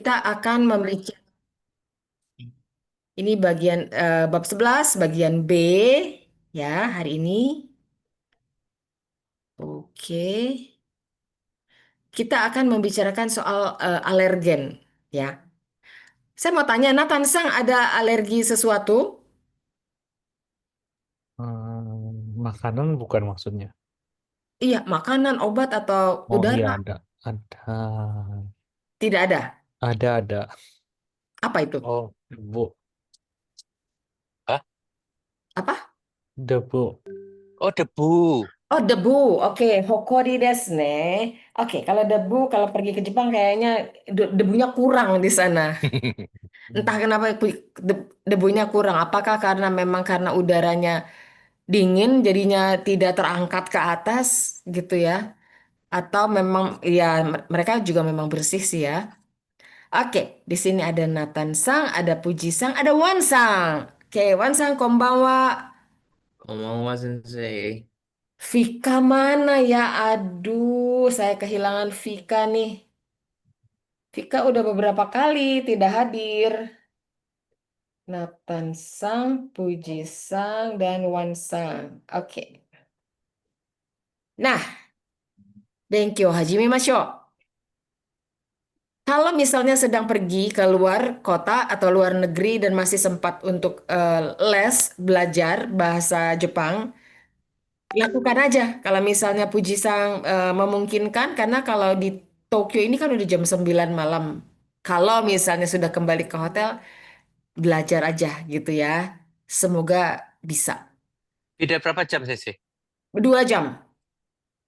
Kita akan membicarakan ini bagian bab 11 bagian B ya hari ini. Oke. Kita akan membicarakan soal alergen ya. Saya mau tanya Nathan Sang ada alergi sesuatu? Makanan bukan maksudnya. Iya, makanan, obat atau Oh iya udara? Tidak ada. ada. Apa itu? Oh debu. Hah? Apa? Debu. Oh debu. Oh, debu. Oke, hokori desu ne. Oke, kalau debu kalau pergi ke Jepang kayaknya debunya kurang di sana. Entah kenapa debunya kurang. Apakah karena memang karena udaranya dingin jadinya tidak terangkat ke atas gitu ya? Atau memang ya mereka juga memang bersih sih ya. Oke, di sini ada Nathan Sang, ada Puji Sang, ada Wan Sang. Oke, Wan Sang konbanwa. Omawa sensei. Vika mana ya? Aduh, saya kehilangan Vika nih. Vika udah beberapa kali tidak hadir. Nathan Sang, Puji Sang, dan Wan Sang. Oke. Nah, Benkyo hajime masyo. Kalau misalnya sedang pergi ke luar kota atau luar negeri dan masih sempat untuk les belajar bahasa Jepang, lakukan aja. Kalau misalnya Puji Sang memungkinkan, karena kalau di Tokyo ini kan udah jam 9 malam. Kalau misalnya sudah kembali ke hotel, belajar aja gitu ya. Semoga bisa. Beda berapa jam sensei? 2 jam.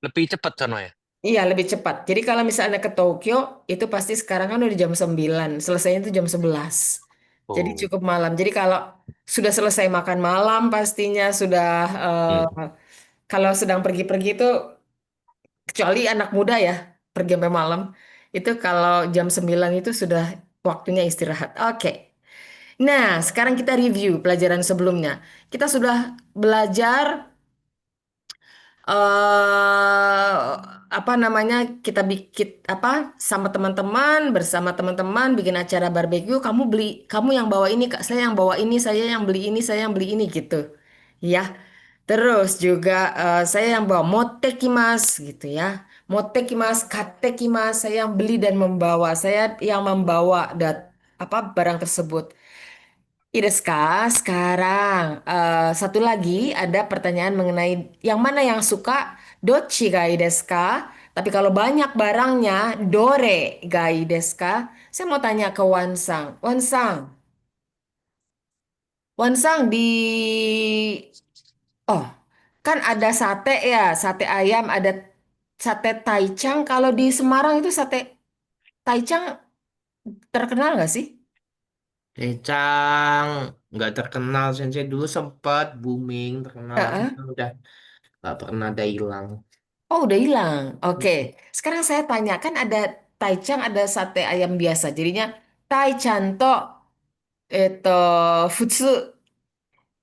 Lebih cepat sono ya? Iya, lebih cepat. Jadi kalau misalnya ke Tokyo, itu pasti sekarang kan udah jam 9, selesainya itu jam 11. Jadi Oh. cukup malam. Jadi kalau sudah selesai makan malam pastinya sudah Hmm. kalau sedang pergi-pergi itu kecuali anak muda ya, pergi sampai malam. Itu kalau jam 9 itu sudah waktunya istirahat. Oke. Nah, sekarang kita review pelajaran sebelumnya. Kita sudah belajar apa namanya kita bikin apa sama teman-teman bersama teman-teman bikin acara barbeque kamu yang bawa ini kak saya yang bawa ini saya yang beli ini saya yang beli ini gitu ya terus juga saya yang bawa motekimas gitu ya motekimas katekimas saya yang beli dan membawa saya yang membawa apa barang tersebut. Ideska, sekarang satu lagi ada pertanyaan mengenai yang mana yang suka dochi ga desu ka? Tapi kalau banyak barangnya dore ga desu ka? Saya mau tanya ke Wansang. Wansang, Wansang oh, kan ada sate ya, sate ayam, ada sate taichan. Kalau di Semarang itu sate taichan terkenal nggak sih?Ecang nggak terkenal sensei dulu sempat booming terkenal tapi Heeh. kan udah nggak pernah ada hilang. Oh, udah hilang. Oke. Sekarang saya tanya, kan ada taichan, ada sate ayam biasa. Jadinya taichan to itu futsu.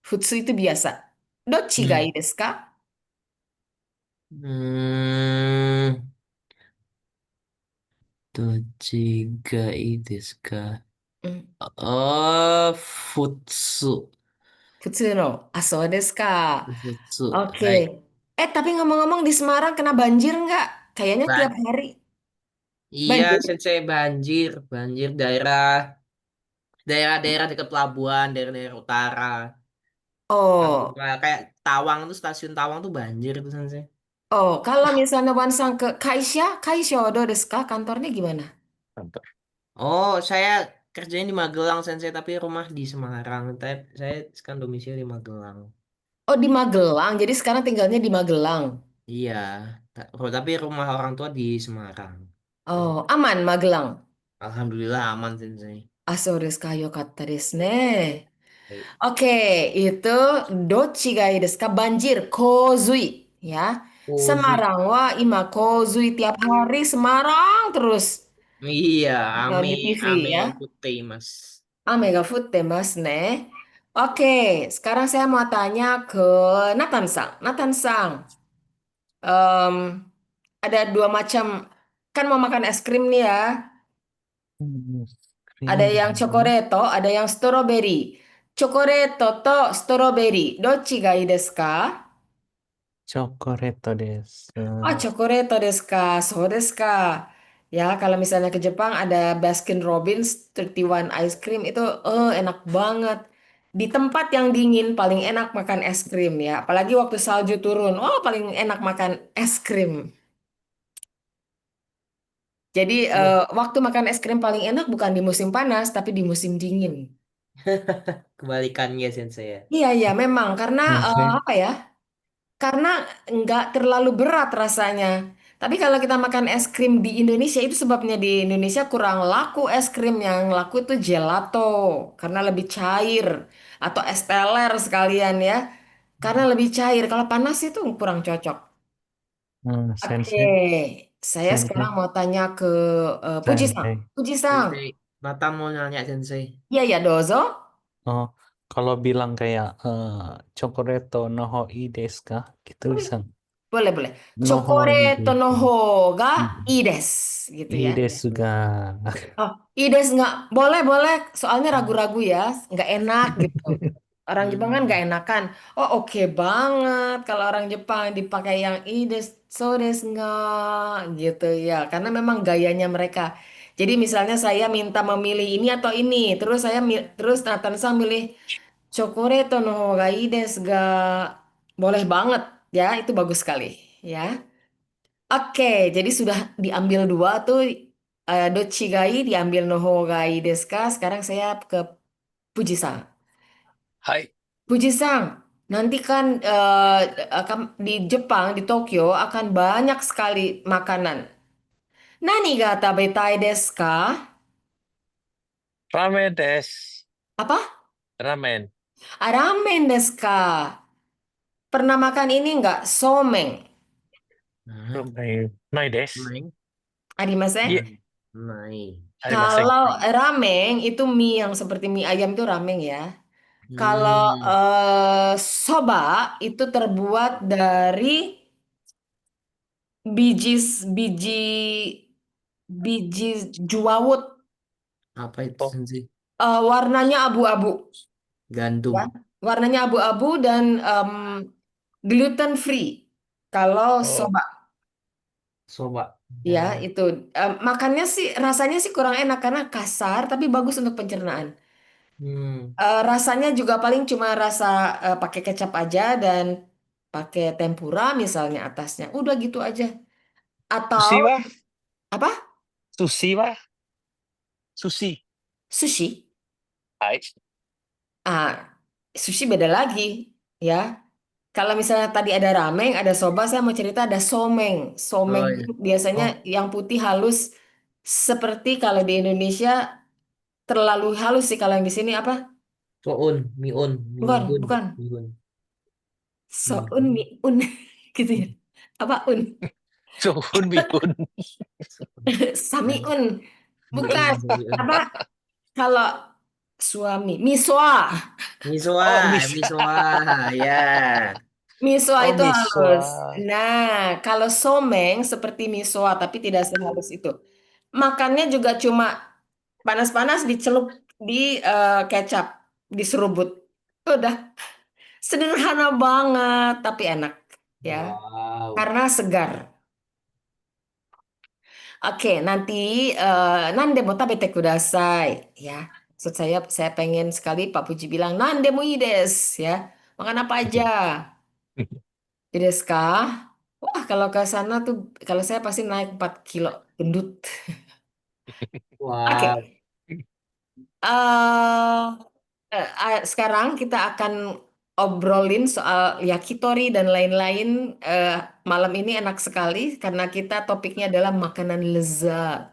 Futsu itu biasa. Dochi ga ii Hmm. desu ka? Hmm. Tojiga desu ka? Hmm, Oh, futsu. Futsu no. Ah, so desu ka. Futsu. Oke. Hai. Tapi ngomong-ngomong di Semarang kena banjir nggak? Kayaknya tiap Ba- hari iya, banjir. sensei banjir daerah-daerah dekat pelabuhan, daerah-daerah utara. Oh, Kayak Tawang tuh stasiun Tawang tuh banjir tuh sensei. oh. Kalau misalnya Wansang ke Kaisha, Kaisha do desu ka? Kantornya gimana? Mantap. Oh, saya kerjanya di Magelang sensei tapi rumah di Semarang. Saya kan domisili di Magelang. Oh, di Magelang. Jadi sekarang tinggalnya di Magelang. Iya, tapi rumah orang tua di Semarang. Oh, aman Magelang. Alhamdulillah aman sensei. あ、そうですか。よかったですね。Oke, itu dochi ga ii desu ka? Banjir, kozui. Ya. Kozui. Semarang, wah ima kozui tiap hari Semarang terus. Iya, Di TV ame ya. putih mas. Ame ga futtemasu ne. Oke, sekarang saya mau tanya ke Nathan-san. Nathan-san, em, ada dua macam. Kan mau makan es krim nih ya. Ada Krim yang dingin. chocoreto, ada yang strawberry. Chocoreto to strawberry. Dochi ga ii desu ka? Chocoreto desu. Oh, chocoreto desu ka. So desu ka. Ya, kalau misalnya ke Jepang ada Baskin Robbins 31 ice cream itu enak banget. Di tempat yang dingin paling enak makan es krim ya. Apalagi waktu salju turun. Oh, paling enak makan es krim. Jadi Iya. waktu makan es krim paling enak bukan di musim panas, tapi di musim dingin. Kebalikannya sensei ya. Iya, iya, memang karena Nah, saya apa ya? Karena nggak terlalu berat rasanya. Tapi kalau kita makan es krim di Indonesia itu sebabnya di Indonesia kurang laku es krim yang laku itu gelato karena lebih cair atau es teler sekalian ya. Karena lebih cair. Kalau panas itu kurang cocok. Oke, sensei, saya sekarang sensei, mau tanya ke Puji-san. sensei, Puji-san. sensei. Mata mau nanya sensei. Iya ya, dozo. Oh, kalau bilang kayak Chocoreto no hoi desu ka? Gitu Boleh, bisa. boleh. Boleh. No hoi Chocoreto no desu. ho ga Hmm. ii desu gitu I ya. desu ga. Oh, Ides nggak boleh boleh soalnya ragu-ragu ya nggak enak gitu. Orang Jepang kan nggak Hmm. enakan. Oh oke banget kalau orang Jepang dipakai yang Ides so des nggak gitu ya karena memang gayanya mereka. Jadi misalnya saya minta memilih ini atau ini, terus terus Nathan-san milih Chocoreto no ga Ides ga boleh banget ya itu bagus sekali ya. Oke, jadi sudah diambil dua tuh Dochigai diambil Nohogai desu ka. Sekarang saya ke Fujisan. はい。Fujisan, nanti kan di Jepang di Tokyo akan banyak sekali makanan. Nani ga tabetai desu ka? ラーメンです。Apa? ラーメン。Ah, ramen desu ka? Pernah makan ini nggak? Someng. ラ Nah, ーメンないです。naik. Arimasen? いえ、Nah, naik. ありません。Kalau ramen itu mie yang seperti mie ayam itu ramen ya. Kalau Hmm, soba itu terbuat dari biji biji biji juawut, apa itu と、sensei? warnanya abu-abu, ya. Gandum. Warnanya abu-abu dan gluten free. Kalau お、soba, Soba. ya Oh, itu makannya sih rasanya sih kurang enak karena kasar tapi bagus untuk pencernaan. hmm. Rasanya juga paling cuma rasa pakai kecap aja dan pakai tempura misalnya atasnya. Udah gitu aja. Atau 寿司は apa? 寿司は寿司。Sushi. はい。Ah, sushi beda lagi, ya. Kalau misalnya tadi ada ramen, ada soba, saya mau cerita ada someng. Someng Oh itu ya. biasanya Oh, yang putih halus seperti kalau di Indonesia terlalu halus sih kalau yang di sini apa? soun, miun, Bukan, mihun, bukan. mihun, Soun mihun. miun gitu ya. Apa un? ソウルミュン。Nah, Samiun. Bukan. miun, miun. Apa kalau suami? Miswa. Oh, Miswa, ミス。miswa, ya. Miswa お、itu ミス halus. は、Nah, kalau someng seperti miswa tapi tidak sehalus itu. Makannya juga cuma panas-panas dicelup di kecap, diserubut. Udah sederhana banget tapi enak ya. Wow. Karena segar. Oke, nanti nande mo tabete kudasai ya. Maksud saya pengen sekali Pak Puji bilang nande mo ii desu ya. Makan apa aja. Desu ka? Wah, kalau ke sana tuh, kalau saya pasti naik 4 kilo gendut. Wow. Oke, eh sekarang kita akan obrolin soal yakitori dan lain-lain. Eh, Malam ini enak sekali karena kita topiknya adalah makanan lezat.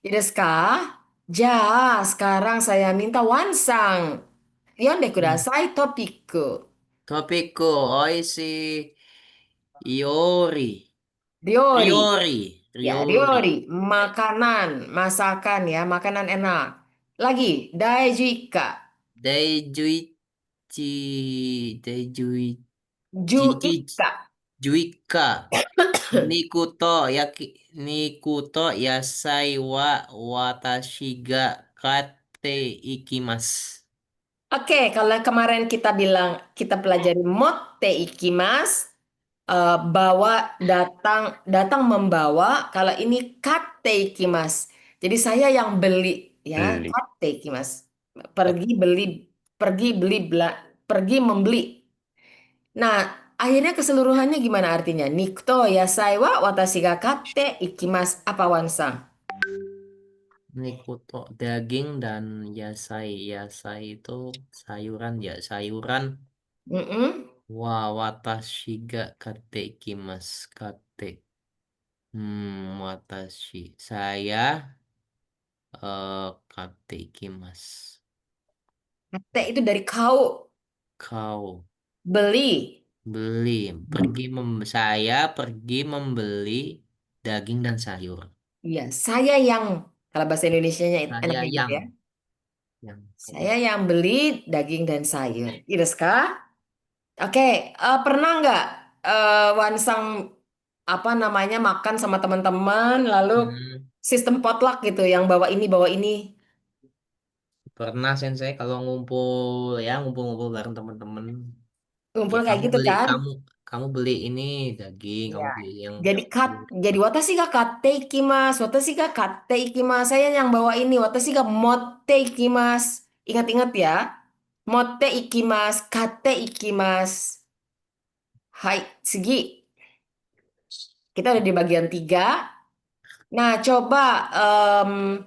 Desu ka? Ja, sekarang saya minta Wansang. Yonde Hmm. kudasai topiku. Topiku, oishi, iori, Ryori. riori, Ya, riori, Ryori, makanan, masakan ya, makanan enak. Lagi, Daijika, daijuichi, daijuichi, Juika, juika, Nikuto yaki Nikuto yasai wa watashi ga katte ikimasu. Oke, kalau kemarin kita bilang kita pelajari motte ikimas, bawa datang datang membawa. Kalau ini katte ikimas. Jadi saya yang beli ya, Beli. katte ikimas. Pergi beli pergi beli pergi membeli. Nah, akhirnya keseluruhannya gimana artinya? Nikto yasai wa watashi ga katte ikimas apa Wansa? Nikuto daging dan yasai. Yasai itu sayuran ya, sayuran. Mm-mm. Wa watashi ga katte ikimasu. Katte. Watashi. Saya katte ikimasu. Katte itu dari kau Kau beli. beli, saya pergi membeli daging dan sayur. Iya, saya yang kalau bahasa Indonesianya Saya enaknya gitu ya. yang Saya yang beli daging dan sayur. Iya, kah? Oke, pernah nggak Wansang apa namanya makan sama teman-teman lalu Hmm, sistem potluck gitu yang bawa ini pernah sensei kalau ngumpul ya ngumpul-ngumpul bareng teman-teman. Ya ngumpul kayak gitu kan? kamu beli ini daging, Iya. kamu beli yang Jadi sayur. jadi watashi ga katte ikimasu, watashi ga katte ikimasu. Saya yang bawa ini, watashi ga motte ikimasu. Ingat-ingat ya. Motte ikimasu, katte ikimasu. Hai, Segi. Kita udah di bagian 3. Nah, coba em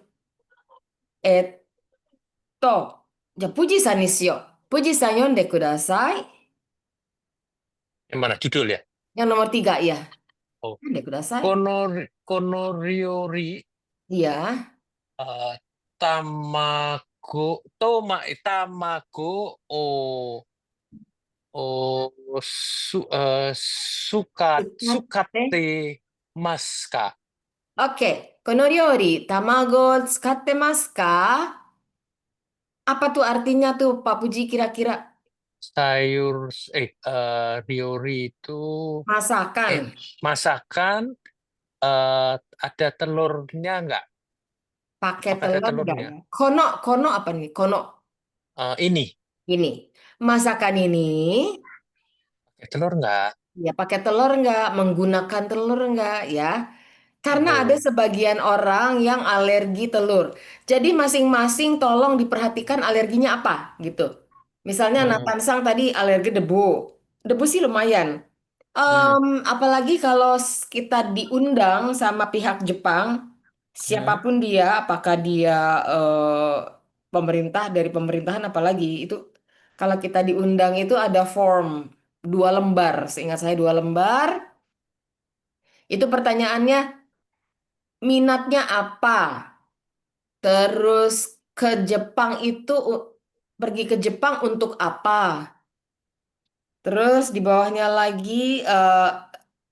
じゃあ、富士山にしよう。富士山読んでください。Yang mana judul ya? Yang nomor 3 ya. Oh, 読んでください。Konoriori Iya. eh, tamago Sukate. sukate maska Oke. この料理、卵を使ってますか？Apa tuh artinya tuh, Pak Puji kira-kira? sayur riori itu Masakan. eh masakan ada telurnya nggak? Pakai Apa ada telur enggak telurnya? ya? Kono, kono apa nih? Kono Ini ini. Masakan ini pakai telur nggak? ya pakai telur enggak? Menggunakan telur enggak ya? Karena ada Oh, sebagian orang yang alergi telur. Jadi masing-masing tolong diperhatikan alerginya apa gitu. Misalnya hmm, Nathan Sang tadi alergi debu. Debu sih lumayan. Hmm, Apalagi kalau kita diundang sama pihak Jepang, hmm. siapapun dia, apakah dia pemerintah dari pemerintahan apalagi itu kalau kita diundang itu ada form 2 lembar, seingat saya 2 lembar. Itu pertanyaannya minatnya apa? Terus ke Jepang itu pergi ke Jepang untuk apa? Terus di bawahnya lagi eh,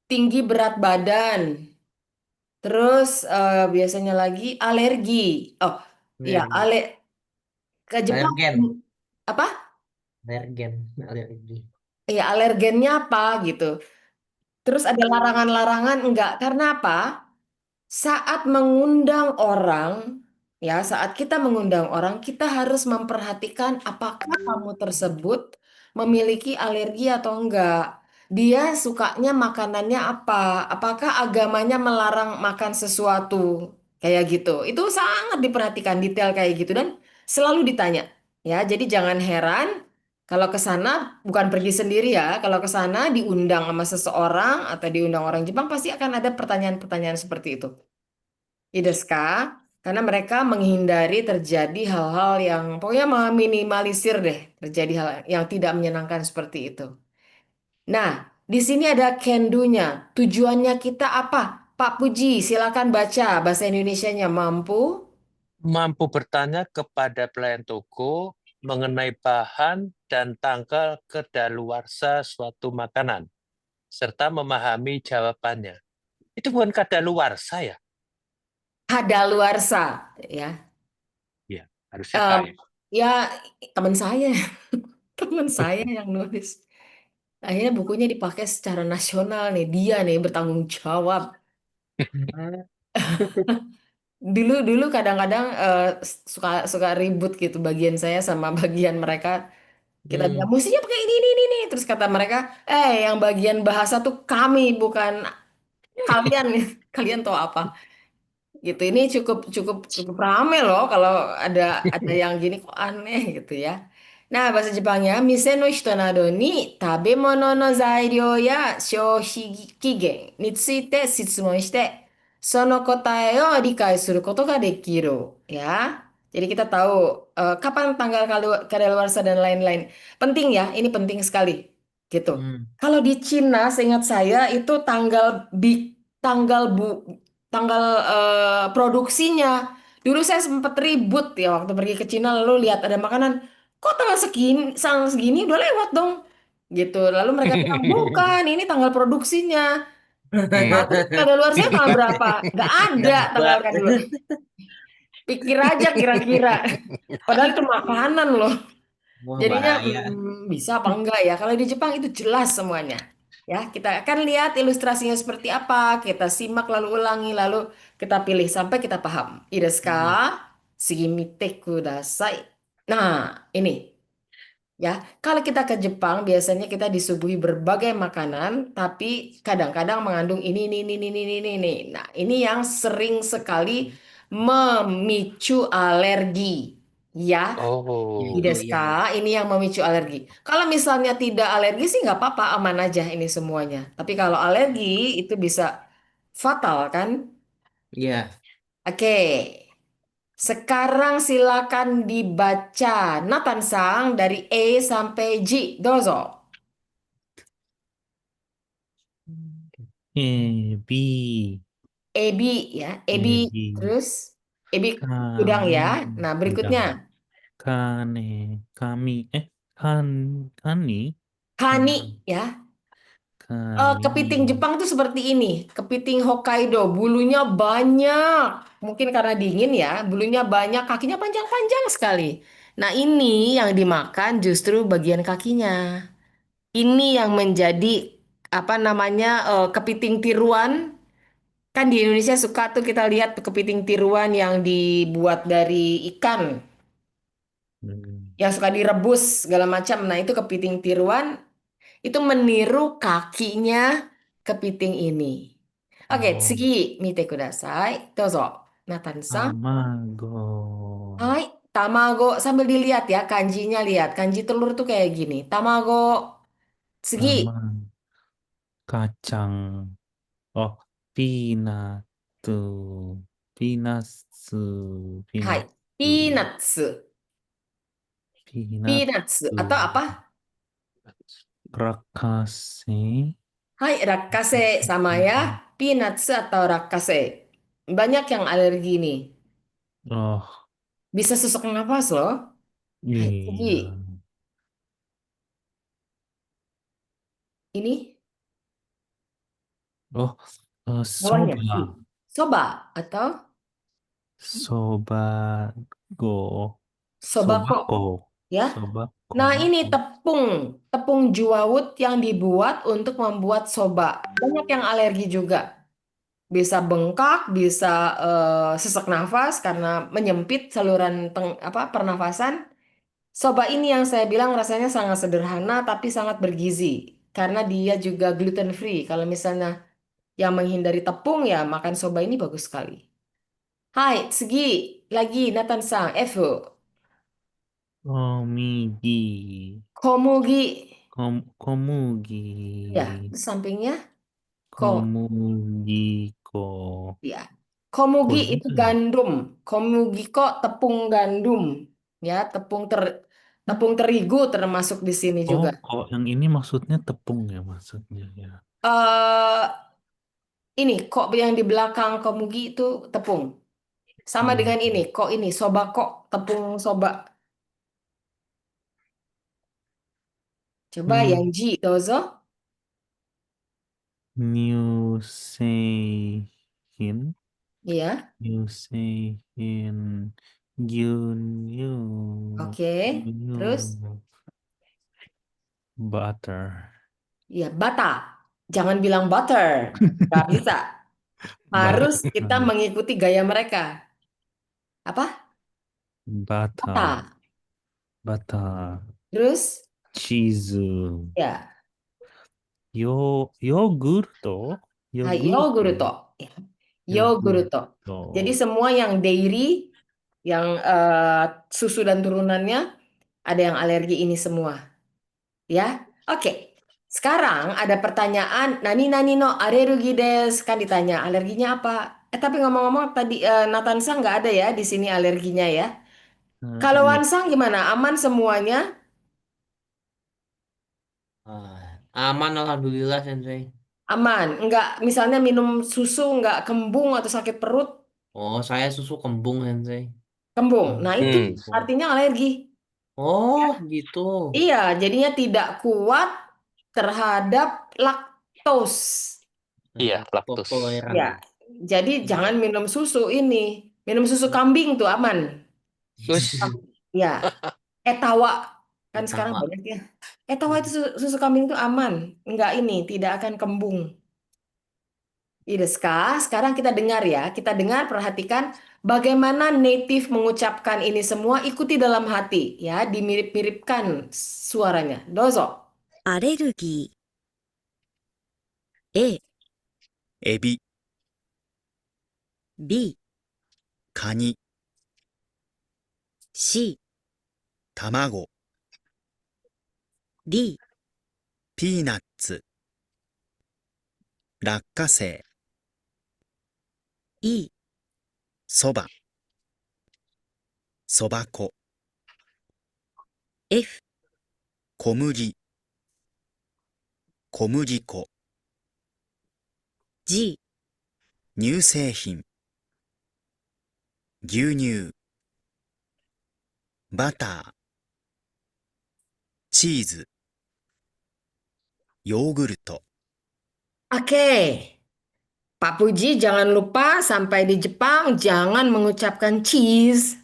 tinggi berat badan. Terus biasanya lagi alergi. Oh, iya, Alergi. ke Jepang Alergen. apa? Alergen. Alergi. Iya, alergennya apa gitu. Terus ada larangan-larangan enggak? Karena apa? Saat mengundang orang, ya, saat kita mengundang orang, kita harus memperhatikan apakah tamu tersebut memiliki alergi atau enggak. Dia sukanya makanannya apa? Apakah agamanya melarang makan sesuatu kayak gitu? Itu sangat diperhatikan detail kayak gitu dan selalu ditanya. Ya, jadi jangan heran kalau ke sana bukan pergi sendiri ya. Kalau ke sana diundang sama seseorang atau diundang orang Jepang pasti akan ada pertanyaan-pertanyaan seperti itu. Ideska, karena mereka menghindari terjadi hal-hal yang pokoknya meminimalisir deh terjadi hal yang tidak menyenangkan seperti itu. Nah, di sini ada can-do-nya. Tujuannya kita apa? Pak Puji, silakan baca bahasa Indonesianya mampu. mampu bertanya kepada pelayan toko mengenai bahan dan tanggal kedaluarsa suatu makanan, serta memahami jawabannya. Itu bukan kadaluarsa ya? Kadaluarsa, ya. Iya, harusnya Em, kaya. ya teman saya, teman saya yang nulis. Akhirnya bukunya dipakai secara nasional nih. Dia nih bertanggung jawab. Ah, Dulu dulu kadang-kadang suka suka ribut gitu bagian saya sama bagian mereka. Kita bilang hmm, mestinya pakai ini. Terus kata mereka, yang bagian bahasa tuh kami bukan kalian. Kalian tahu apa? Gitu. Ini cukup cukup cukup rame loh kalau ada yang gini kok aneh gitu ya. Nah, bahasa Jepangnya mise no hito nado ni tabemono no zairyo ya shouhi kigen ni tsuite shitsumon shite sono kotae o rikai suru koto ga dekiru ya. Jadi kita tahu kapan tanggal kadaluarsa dan lain-lain. Penting ya, ini penting sekali gitu. hmm. Kalau di Cina, seingat saya itu tanggal bu tanggal produksinya. Dulu saya sempat ribut ya waktu pergi ke Cina lalu lihat ada makanan, kok tanggal segini udah lewat dong. Gitu. Lalu mereka bilang, bukan, ini tanggal produksinya. Nah, terus kadaluarsanya tanggal berapa? Gak ada tanggal Nebak. kadaluarsa. Pikir aja kira-kira. Padahal itu makanan loh. Wah, Jadinya bahaya. bisa apa enggak ya? Kalau di Jepang itu jelas semuanya. Ya, kita akan lihat ilustrasinya seperti apa, kita simak lalu ulangi lalu kita pilih sampai kita paham. I desu ka? Hmm, Sugi mite kudasai. Nah, ini ya. Kalau kita ke Jepang biasanya kita disuguhi berbagai makanan tapi kadang-kadang mengandung ini. Nah, ini yang sering sekali memicu alergi. Ya, gitu Oh, Ideska, ya. ini yang memicu alergi. Kalau misalnya tidak alergi sih nggak apa-apa, aman aja ini semuanya. Tapi kalau alergi itu bisa fatal kan? Iya. Oke, sekarang silakan dibaca Nathan Sang dari A sampai G. Dozo. Ebi, Ebi ya, Ebi Ebi, terus Ebi udang kami, ya. Nah, berikutnya udang, kane, kami, kan, kani, Kani kani, ya. kani, Kepiting Jepang tuh seperti ini. Kepiting Hokkaido, bulunya banyak. Mungkin karena dingin ya, bulunya banyak, kakinya panjang-panjang sekali. Nah, ini yang dimakan justru bagian kakinya. Ini yang menjadi apa namanya kepiting tiruan. Kan di Indonesia suka tuh kita lihat tuh kepiting tiruan yang dibuat dari ikan, hmm. yang suka direbus segala macam. Nah, itu kepiting tiruan itu meniru kakinya kepiting ini. Oke, Oh, 次見てください。どうぞ。ナタンさん。tamago, Hai, tamago. Sambil dilihat ya, kanjinya lihat. Kanji telur tuh kayak gini. Tamago. Segi. tama, kacang, oh, pinatu, pinasu, Hai, pinatu, peanuts. Peanuts. pinatu, Atau apa? rakase, Hai, rakase sama ya. Peanuts atau rakase. Banyak yang alergi nih. oh, Bisa sesak nafas loh. Hai, segi. iya, Ini oh, bawahnya. soba, Soba atau sobago, sobako. sobako, Ya. sobako, Nah, ini tepung juawut yang dibuat untuk membuat soba. Banyak yang alergi juga. Bisa bengkak, bisa sesak nafas karena menyempit saluran pernafasan. Soba ini yang saya bilang rasanya sangat sederhana tapi sangat bergizi karena dia juga gluten free. Kalau misalnya yang menghindari tepung ya makan soba ini bagus sekali. Hai, segi lagi Nathan-san, F. komigi, Komugi. komugi, Ya, di sampingnya komugiko, ya. Komugi kode, itu gandum. Komugi kok tepung gandum. Ya, tepung terigu termasuk di sini oh, juga. kok yang ini maksudnya tepung ya maksudnya ya. eh ini kok yang di belakang komugi itu tepung. Sama Oh, dengan ini, kok ini soba kok tepung soba. Coba yang hmm, Ji, dozo. Nyusehin, Iya, Nyusehin, Gyunyu, oke. Gyunyu, Terus, butter. Ya, bata. Jangan bilang butter. Nggak bisa. Harus kita Bata. mengikuti gaya mereka. Apa? Bata. Bata. Bata. Terus, Cheese. ya, Yogurto. yogurto. Yogurto. Ya, yogurto. Yogurto. Jadi semua yang dairy, yang susu dan turunannya, ada yang alergi ini semua. Ya, oke. Sekarang ada pertanyaan, nani nani no alergi des, kan ditanya alerginya apa? Tapi ngomong-ngomong tadi Natansa nggak ada ya di sini alerginya ya. Kalau Iya. Wansang gimana? Aman semuanya? Aman alhamdulillah sensei. Aman. Nggak, misalnya minum susu nggak kembung atau sakit perut? Oh, saya susu kembung sensei. Kembung. Nah itu Kembung. artinya alergi. Oh, gitu. Iya, jadinya tidak kuat terhadap laktos. Iya, Lakto laktos. toleran. Ya, jadi jangan minum susu ini. Minum susu kambing tuh aman. Terus Ya, etawa kan sekarang Etawa. banyak ya. Etawa itu susu kambing itu aman. Enggak ini, tidak akan kembung. Ideska, sekarang kita dengar ya. Kita dengar, perhatikan bagaimana native mengucapkan ini semua. Ikuti dalam hati ya, dimirip-miripkan suaranya. Dozo. アレルギー A、エビ、 B、カニ、 C、卵、 D、ピーナッツ、落花生、 E、そば、そば粉、 F、小麦、小麦粉、 G、乳製品、牛乳、バター、チーズ、ヨーグルト。 Oke. Pak Puji, jangan lupa sampai di Jepang jangan mengucapkan cheese.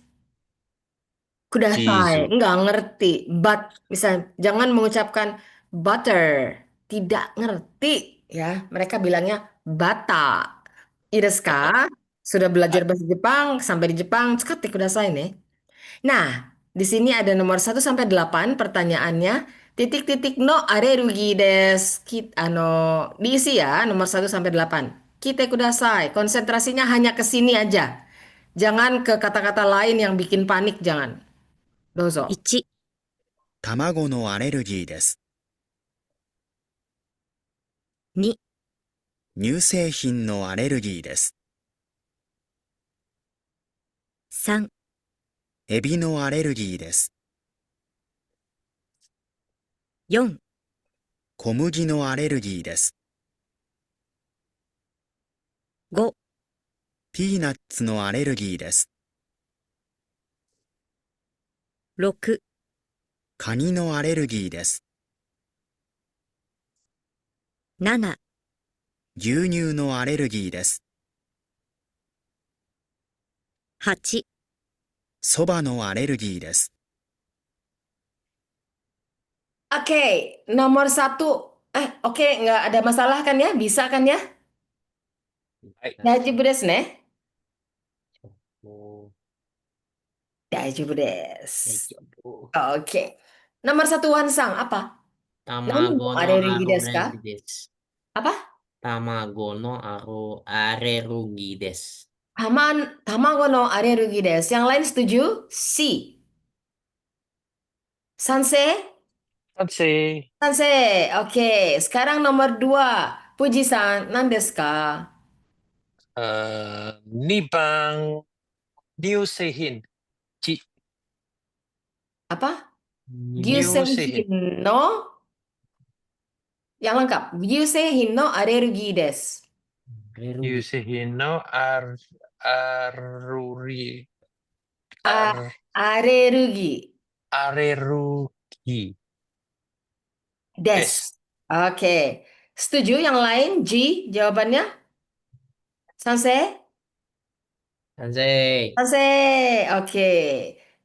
Kudasai, cheese. nggak ngerti. But, misalnya, jangan mengucapkan butter. Tidak ngerti, ya. Mereka bilangnya bata. Ideska, sudah belajar bahasa Jepang, sampai di Jepang, seketik kudasai nih. Nah, di sini ada nomor 1 sampai 8 pertanyaannya. Titik-titik no arerugi des. Diisi ya, nomor 1 sampai 8. Kita kudasai. Konsentrasinya hanya ke sini aja. Jangan ke kata-kata lain yang bikin panik, jangan. Dozo. 1、卵のアレルギーです。 2、乳製品のアレルギーです。 3、エビのアレルギーです。 4、小麦のアレルギーです。 5、ピーナッツのアレルギーです。 6、カニのアレルギーです。 7、牛乳のアレルギーです。 8、そばのアレルギーです。 Oke, nomor 1. Oke, nggak ada masalah kan ya? Bisa kan ya? Daiji desu ne? Oh, Daiji desu. oh. Oke. Nomor 1 Wansang, apa? Nani Tamago no no alergi desu ka? arerugi desu. Apa? Tamago no arerugi desu. Tamago no alergi desu. Yang lain setuju? C. Sanse? Sansei. Sanse. Oke. Sekarang nomor 2. Puji-san, nan desu ka? 2番、乳製品、ち、 Apa? 乳製品、 Gyuseihin no? Yang lengkap. Gyuseihin no alergi desu. 乳 Arerugi. 製品のアルA- alergi. アレルギー Des. です。 Oke. Setuju yang lain? G jawabannya? Sanse? Sensei. Sanse. Oke.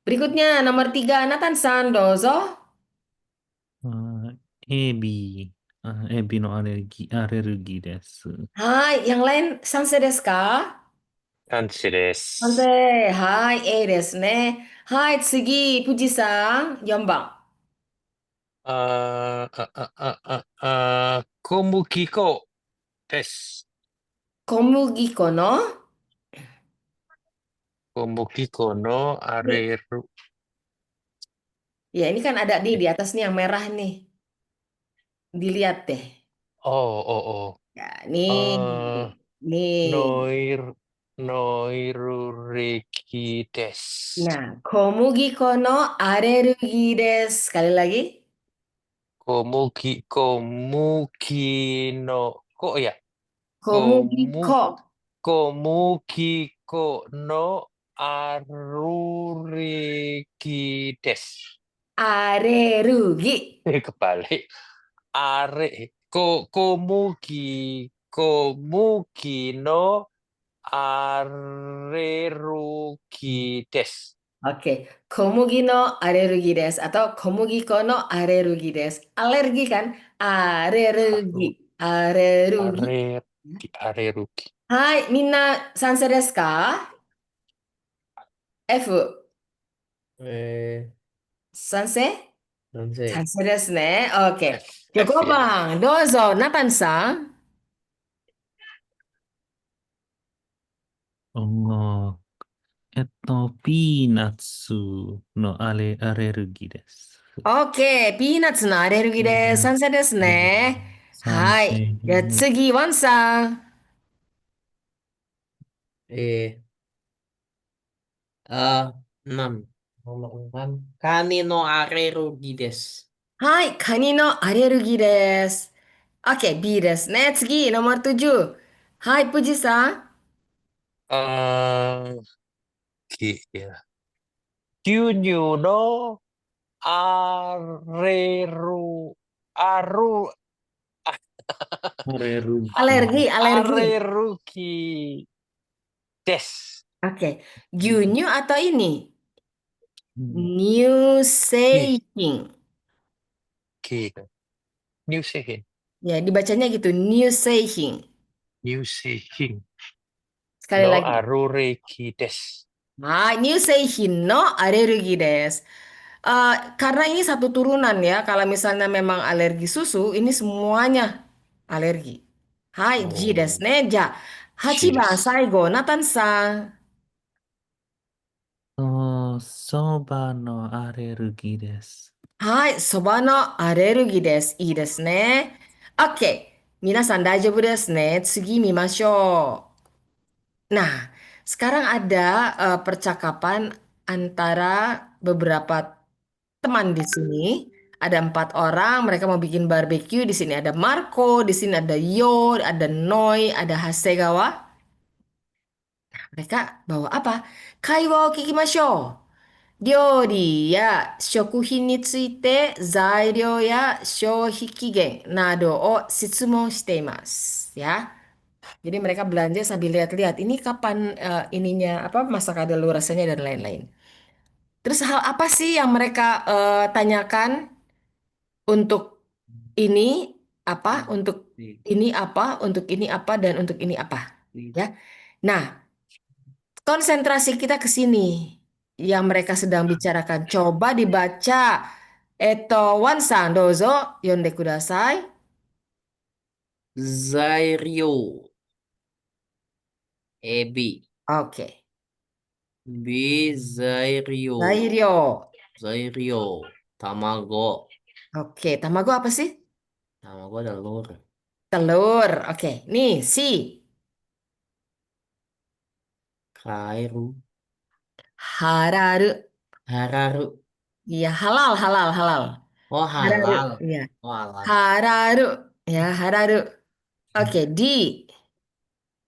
Berikutnya nomor 3. Nathan-san, dozo. Ebi. エビのアレルギーです。Hai, yang lain sanse desu ka? 賛成です。Sanse. Hai, desu ne. Hai, tsugi, Fuji-san, 4番。小麦粉です。小麦粉の 小麦粉のア Ini, レル、ya ini kan ada di atas nih yang merah nih. Dilihat deh. おお Ya, お nih. あ Nih. ノイル、ノイルレキです。 Nah, 小麦粉のアレルギーです。Sekali lagi. 小麦の、いや、小小麦麦、粉。小麦粉のアレルギーです。アレルギ Kebalik. Komuki no areruki desu. ー。Oke. 小麦のアレルギーです。atau 小麦粉のアレルギーです。Alergi kan? アレル Aru, ギー。アレルギー。areruki. はい、みんな賛成ですか？ F、え賛成なんせ、賛成ですね。OK。じゃあ F やな。5番、どうぞ、ナタンさん。あピーナッツのアレルギーです。OK、ピーナッツのアレルギーです。賛成ですね。賛はい。成。じゃあ次、ワンさん。えー、6. Nomor 6. Kani no arerugi desu. はい、カニのアレルギーです。OK、B ですね。次、ノマ7。はい、プジさん。あー、や。牛乳のアレル、アル、アレルアレルギー、アレルアギー。レルギーです。OK、牛乳atau ini? うん乳に、製品。乳製品。Ya, dibacanya gitu, new 製品。乳製品 Sekali のア lagi. ルレキです。Nah, new 製品 no alergi des. Karena ini satu turunan ya, kalau misalnya memang alergi susu, ini semuanya alergi. Hai, G です おー、ね。じゃあ、8番、しです。最後、ナタンさん。そばのアレルギーです。はい、そばのアレルギーです。いいですね。OK。皆さん大丈夫ですね。次見ましょう。Nah, sekarang ada percakapan antara beberapa teman di sini. Ada 4 orang, mereka mau bikin barbeque. Di sini ada Marco, di sini ada Yo, ada Noi, ada Hasegawa. Mereka bawa apa? Kaiwa o kikimashou. 料理や食品について材料や消費期限などを質問しています。Ya. Jadi mereka belanja sambil lihat-lihat ini kapan ininya apa masa kadaluarsanya dan lain-lain. Terus hal apa sih yang mereka tanyakan untuk ini apa, untuk ini apa, untuk ini apa dan untuk ini apa, ya. Nah, konsentrasi kita ke sini yang mereka sedang bicarakan. Coba dibaca. Eto Wan-san, dozo, yonde kudasai. Zairio. Ebi. Oke. B. Zairio. Zairio. Zairio. Tamago. Oke, tamago apa sih? Tamago telur. Telur. Oke, nih si Kairu. hararu. Hararu. Iya, halal, halal, halal. Oh, Hararu. halal. Iya. Oh, halal. Hararu. Ya, hararu. Oke, di.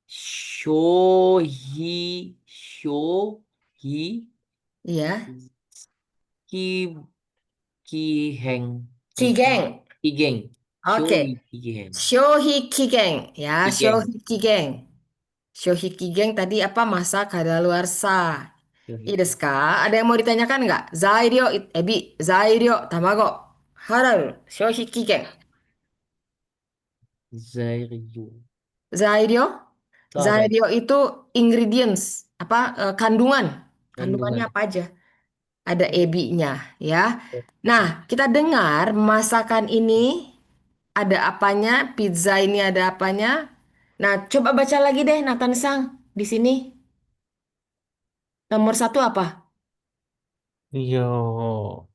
Shohi. Shohi. Iya. Ki. Kiheng. Kigeng. Kigeng. Oke. Shohi kigeng. Shohi kigeng. Ya, Kigeng. shohi kigeng. Shohi kigeng tadi apa? Masa kadaluarsa. Iya, desu ka? Ada yang mau ditanyakan nggak? Zairio, ebi, zairio, tamago, halal, shohi kigeng. Zairio. Zairio, Itu apa ya? Zairio itu ingredients, kandungan. Kandungannya Kandungan. apa aja? Ada ebinya, ya. Nah, kita dengar masakan ini ada apanya, pizza ini ada apanya. Nah, coba baca lagi deh Nathan Sang di sini. Nomor satu apa? Riori.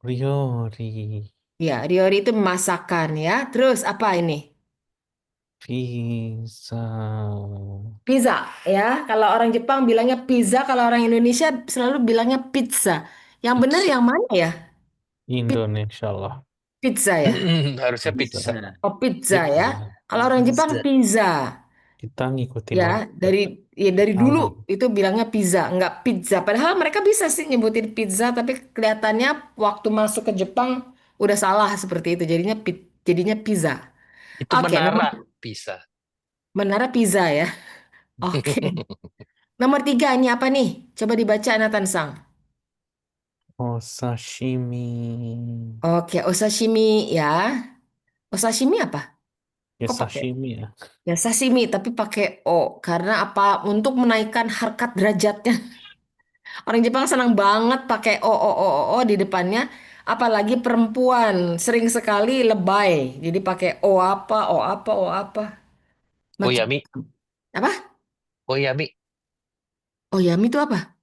Ya, Riori itu masakan ya. Terus apa ini? Pizza. Pizza ya. Kalau orang Jepang bilangnya pizza, kalau orang Indonesia selalu bilangnya pizza. Yang benar yang mana ya? Pi- Indonesia lah. Pizza ya. Harusnya Pizza. pizza. Oh, pizza ya. Pizza. Kalau orang Jepang Pizza. pizza Kita ngikutin ya. waktu. Dari dulu Alam. itu bilangnya pizza, nggak pizza. Padahal mereka bisa sih nyebutin pizza, tapi kelihatannya waktu masuk ke Jepang udah salah seperti itu. Jadinya pizza. Itu Oke, menara pizza. Menara pizza ya. Oke. Nomor tiga ini apa nih? Coba dibaca Nathan Sang. Oh, sashimi. Oke, osashimi ya. Osashimi apa? Ya Kok pakai? sashimi ya. Ya sashimi tapi pakai O karena apa? Untuk menaikkan harkat derajatnya. Orang Jepang senang banget pakai O di depannya. Apalagi perempuan sering sekali lebay. Jadi pakai O apa. Macam Oyami. apa? Oyami. Oyami itu apa?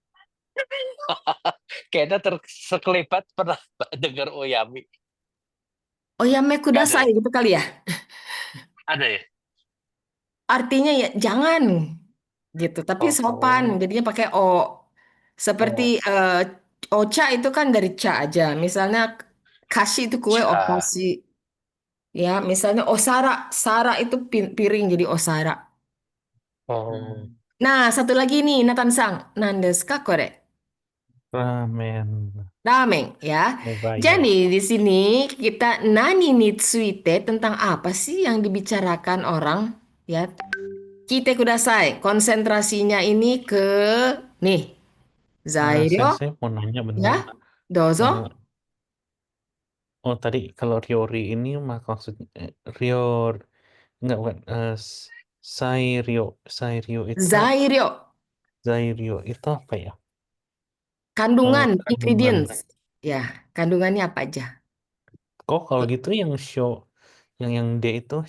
Kayaknya sekelebat pernah dengar Oyami. Oyame Nggak ada kudasai ya? gitu kali ya. Ada ya? Artinya ya jangan gitu, tapi sopan Oh, jadinya pakai O. Seperti oh, ocha itu kan dari ca aja. Misalnya kashi itu kue cha. okashi. Ya, misalnya osara, sara itu piring jadi osara. Oh, Nah, satu lagi nih Nathan Sang. Nandesu ka kore? Ramen. Ramen ya. Jadi Mebayo. di sini kita nani ni tsuite tentang apa sih yang dibicarakan orang ya. Kite kudasai. Konsentrasinya ini ke nih, Zairo Sensei mau nanya ya. bentar. Dozo. Eh, oh tadi kalau Riori ini maksudnya Rior enggak bukan Sairio. Sairio itu Zairio. Zairio itu apa ya? Kandungan, Kandungan. ingredients. Ya, kandungannya apa aja? Kok kalau gitu yang D itu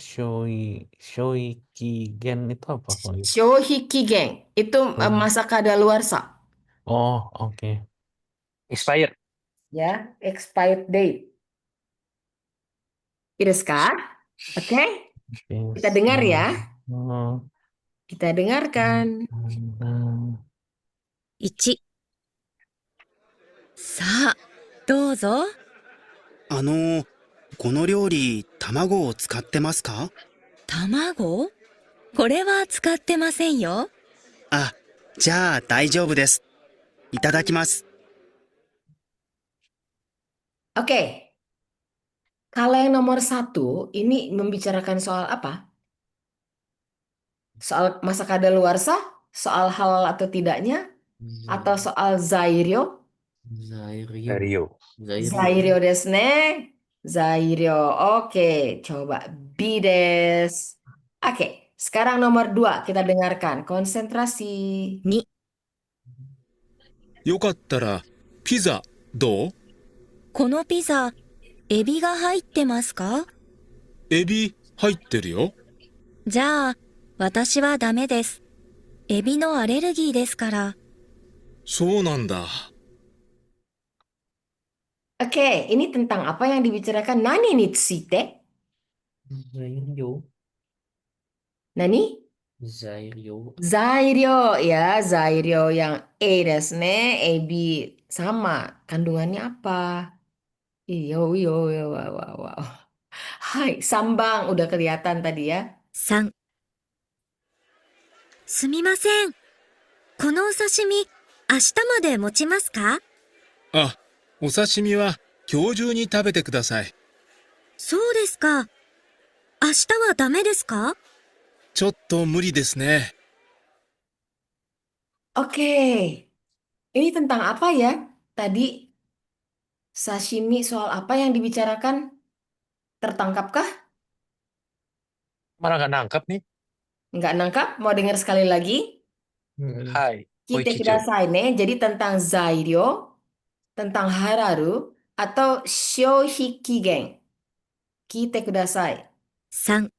Shoikigen itu apa kalau gitu? Shohikigeng. Itu Shohi. masak kadaluarsa. Oh, oke. expired. Ya, expired date. Iruska? Oke, kita dengar ya. Oh, Kita dengarkan. 1、さあ、どうぞ。この料理、卵を使ってますか？卵？これは使ってませんよ。あ、じゃあ大丈夫です。いただきます。Oke, kalau yang nomor satu, ini membicarakan soal apa? Soal masak kadaluarsa? Soal halal atau tidaknya? Atau soal Zairio? Zairio. Rio. Zairio. Zairio desu ne. Zairio. Oke, coba bides. Oke, sekarang nomor dua kita dengarkan. Konsentrasi. 2、よかったら、ピザ、どう？このピザ、エビが入ってますか？エビ、入ってるよ。じゃあ、私はダメです。エビのアレルギーですから。そうなんだ。Oke, ini tentang apa yang dibicarakan? Nani ni tsute? Zairio. Nani? Zairio. Zairio ya, Zairio yang E desu ne, ebi sama. Kandungannya apa? Iyo, iyo, iyo, wow, wow, wow. Hai, sambang udah kelihatan tadi ya. 3、すみません。このお刺身、明日まで持ちますか？あ、お刺身は今日中に食べてください。そうですか。明日はダメですか？ちょっと無理ですね。Oke, ini tentang apa ya? Tadi sashimi soal apa yang dibicarakan? Tertangkapkah? Mana nggak nangkap nih? Nggak nangkap? Mau dengar sekali lagi? Hai, Kita Koichijo. kudasai nih. Jadi tentang zairyo, tentang hararu, atau shohikigen. Kita kudasai. 3、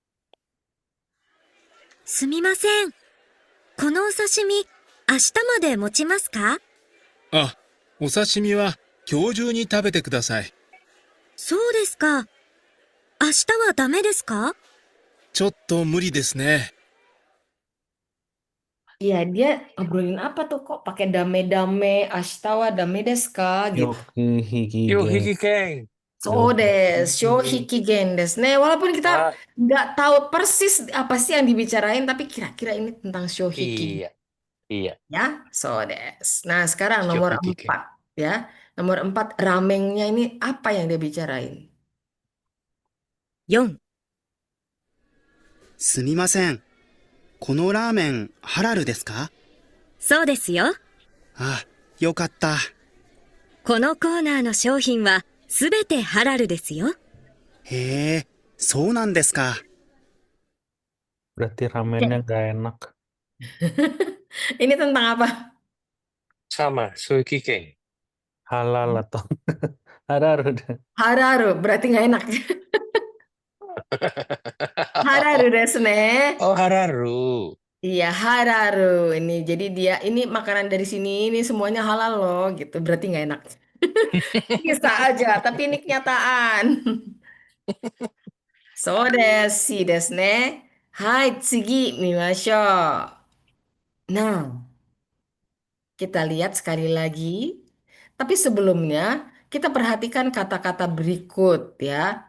すみません。このお刺身、明日まで持ちますか？あ、お刺身は今日中に食べてください。そうですか。明日はダメですか？ちょっと無理ですね。Iya, dia ngobrolin apa tuh kok pakai dame-dame, ashitawa dame desu ka gitu. Yokihikigen. Yohikiken. So des, shohikigen desu ne. Walaupun kita Ah, nggak tahu persis apa sih yang dibicarain, tapi kira-kira ini tentang shohikigen iya, iya. ya. So des. Nah, sekarang nomor Yohikiken. 4 ya. Nomor 4 ramengnya ini apa yang dia bicarain? 4、すみません。このラーメン、ハラルですか？そうですよ。あ、よかった。このコーナーの商品はすべてハラルですよ。へえ、そうなんですか。Berarti ramennya nggak enak. Ini tentang apa? Sama, Yohikiken. Halal atau hararu deh. Hararu, berarti nggak enak. Hararu desu ne. Oh, Hararu. Iya, hararu ini. Jadi dia ini makanan dari sini ini semuanya halal loh gitu. Berarti nggak enak. Bisa aja, tapi ini kenyataan. So desu desu ne. Hai, tsugi mimashou. Nah, kita lihat sekali lagi. Tapi sebelumnya kita perhatikan kata-kata berikut ya.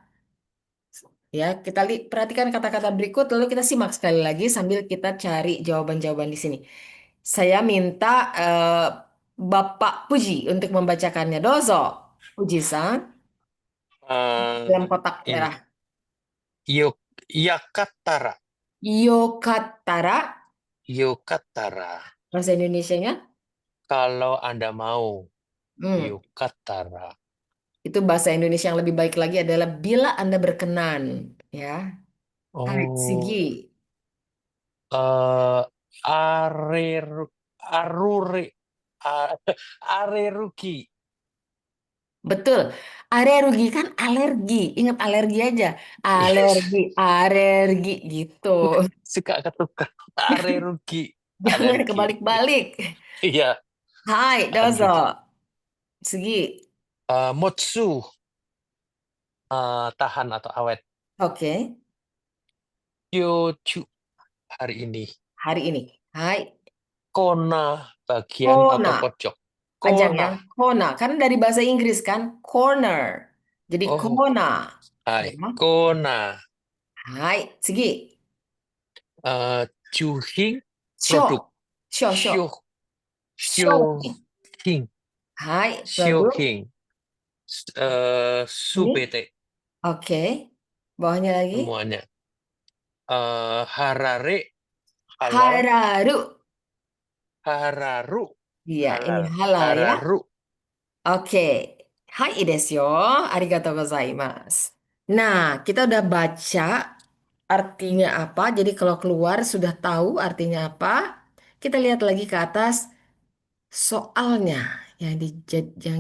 Ya, kita perhatikan kata-kata berikut lalu kita simak sekali lagi sambil kita cari jawaban-jawaban di sini. Saya minta Bapak Puji untuk membacakannya. Dozo, Puji-san, dalam kotak Ini. merah. Yakatara. Yokattara, Yokatara. bahasa Indonesianya. Kalau Anda mau, Yokatara. Itu bahasa Indonesia yang lebih baik lagi adalah bila Anda berkenan. Ya. Hai, Oh, Sigi. areru, arure, a- areruki. Betul. Alergi kan alergi. Ingat alergi aja. Alergi, alergi gitu. Suka ketukar. Areruki. Jangan Alergi. kebalik-balik. Iya, Hai, Dozo. alergi. Segi. Motsu, tahan atau awet. Oke. Kyochu, hari ini. Hari ini. Hai. Kona, bagian atau Kona. pojok. Panjang ya. Kona. Kona. Karena dari bahasa Inggris kan. Corner. Jadi Oh, kona. hai. Ya. Kona. Hai. Segi. Juhing, Sho. produk. Sho, sho. Sho, Sho. Shohing. Hai. Produk. Shohing. Ini. Subete. Oke. Bawahnya lagi. Semuanya. Harare, halal. Hararu. Hararu, Iya, ini halal. halal ya. Hararu. Oke. Hai desu yo. Arigatou gozaimasu. Nah, kita udah baca artinya apa. Jadi kalau keluar sudah tahu artinya apa. Kita lihat lagi ke atas soalnya yang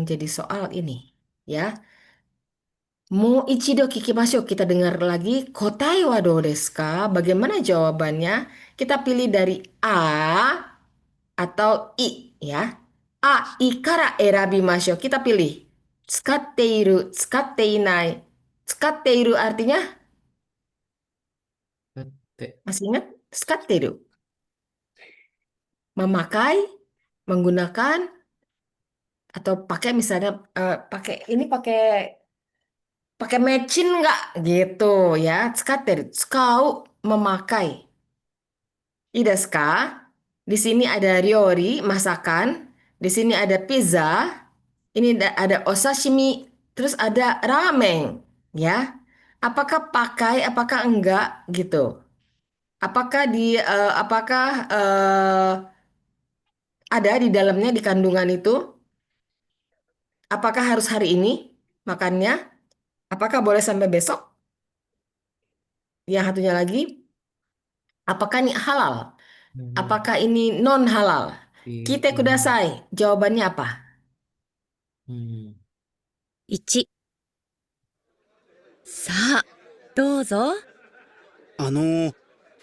jadi soal ini. Ya. Mo ichido kikimashou. Kita dengar lagi. Kotai wa dou desu ka? Bagaimana jawabannya? Kita pilih dari A atau I ya. A, I kara erabimashou. Kita pilih. Tsukatteiru, tsukatteinai. Tsukatteiru artinya masih ingat? Tsukatteiru. Memakai, menggunakan atau pakai misalnya pakai ini pakai mecin nggak gitu ya. Tsukatteiru, tsukau memakai. Ii desu ka? Di sini ada ryori, masakan. Di sini ada pizza. Ini ada osashimi, terus ada ramen, ya. Apakah pakai, apakah enggak gitu? Apakah ada di dalamnya di kandungan itu? Apakah harus hari ini makannya? Apakah boleh sampai besok? Yang satunya lagi, Apakah ini halal? Hmm, Apakah ini non halal? Kita hmm, kudasai. Jawabannya apa? hmm. 1、さあ、どうぞ。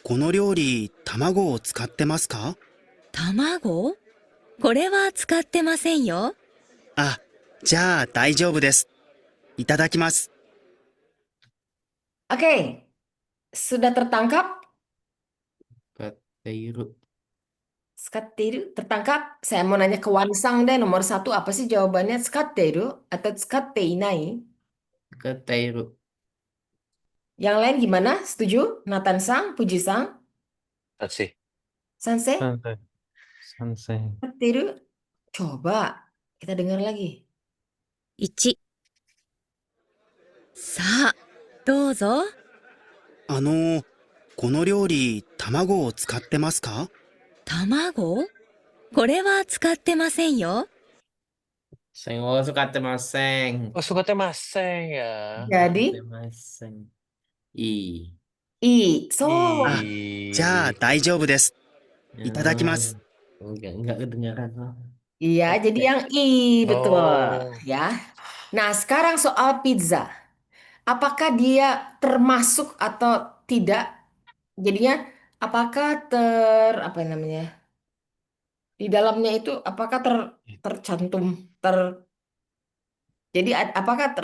この料理、卵を使ってますか？卵？これは使ってませんよ。あ、じゃあ大丈夫です。いただきます。Oke, sudah tertangkap? Katairu. Skateru, tertangkap? Saya mau nanya ke Wansang deh, nomor satu apa sih jawabannya? Skateru atau skateinai? Katairu. Yang lain gimana? Setuju? Nathan Sang, Puji Sang, Sensei. Sanse, Santai. Santai. Skateru? Coba kita dengar lagi. 1、さあ、どうぞ。この料理、卵を使ってますか？卵？これは使ってませんよ。 Senggol sukatemasen. Oh, sukatemasen ya. Jadi, Sukatemasen. I. so, Ih. じゃあ大丈夫です。いただきます。 Enggak kedengaran. iya, jadi yang I, betul. Oh. Ya. Nah, sekarang soal pizza. Apakah dia termasuk atau tidak? Jadinya, apakah apa namanya? Di dalamnya itu apakah tercantum jadi apakah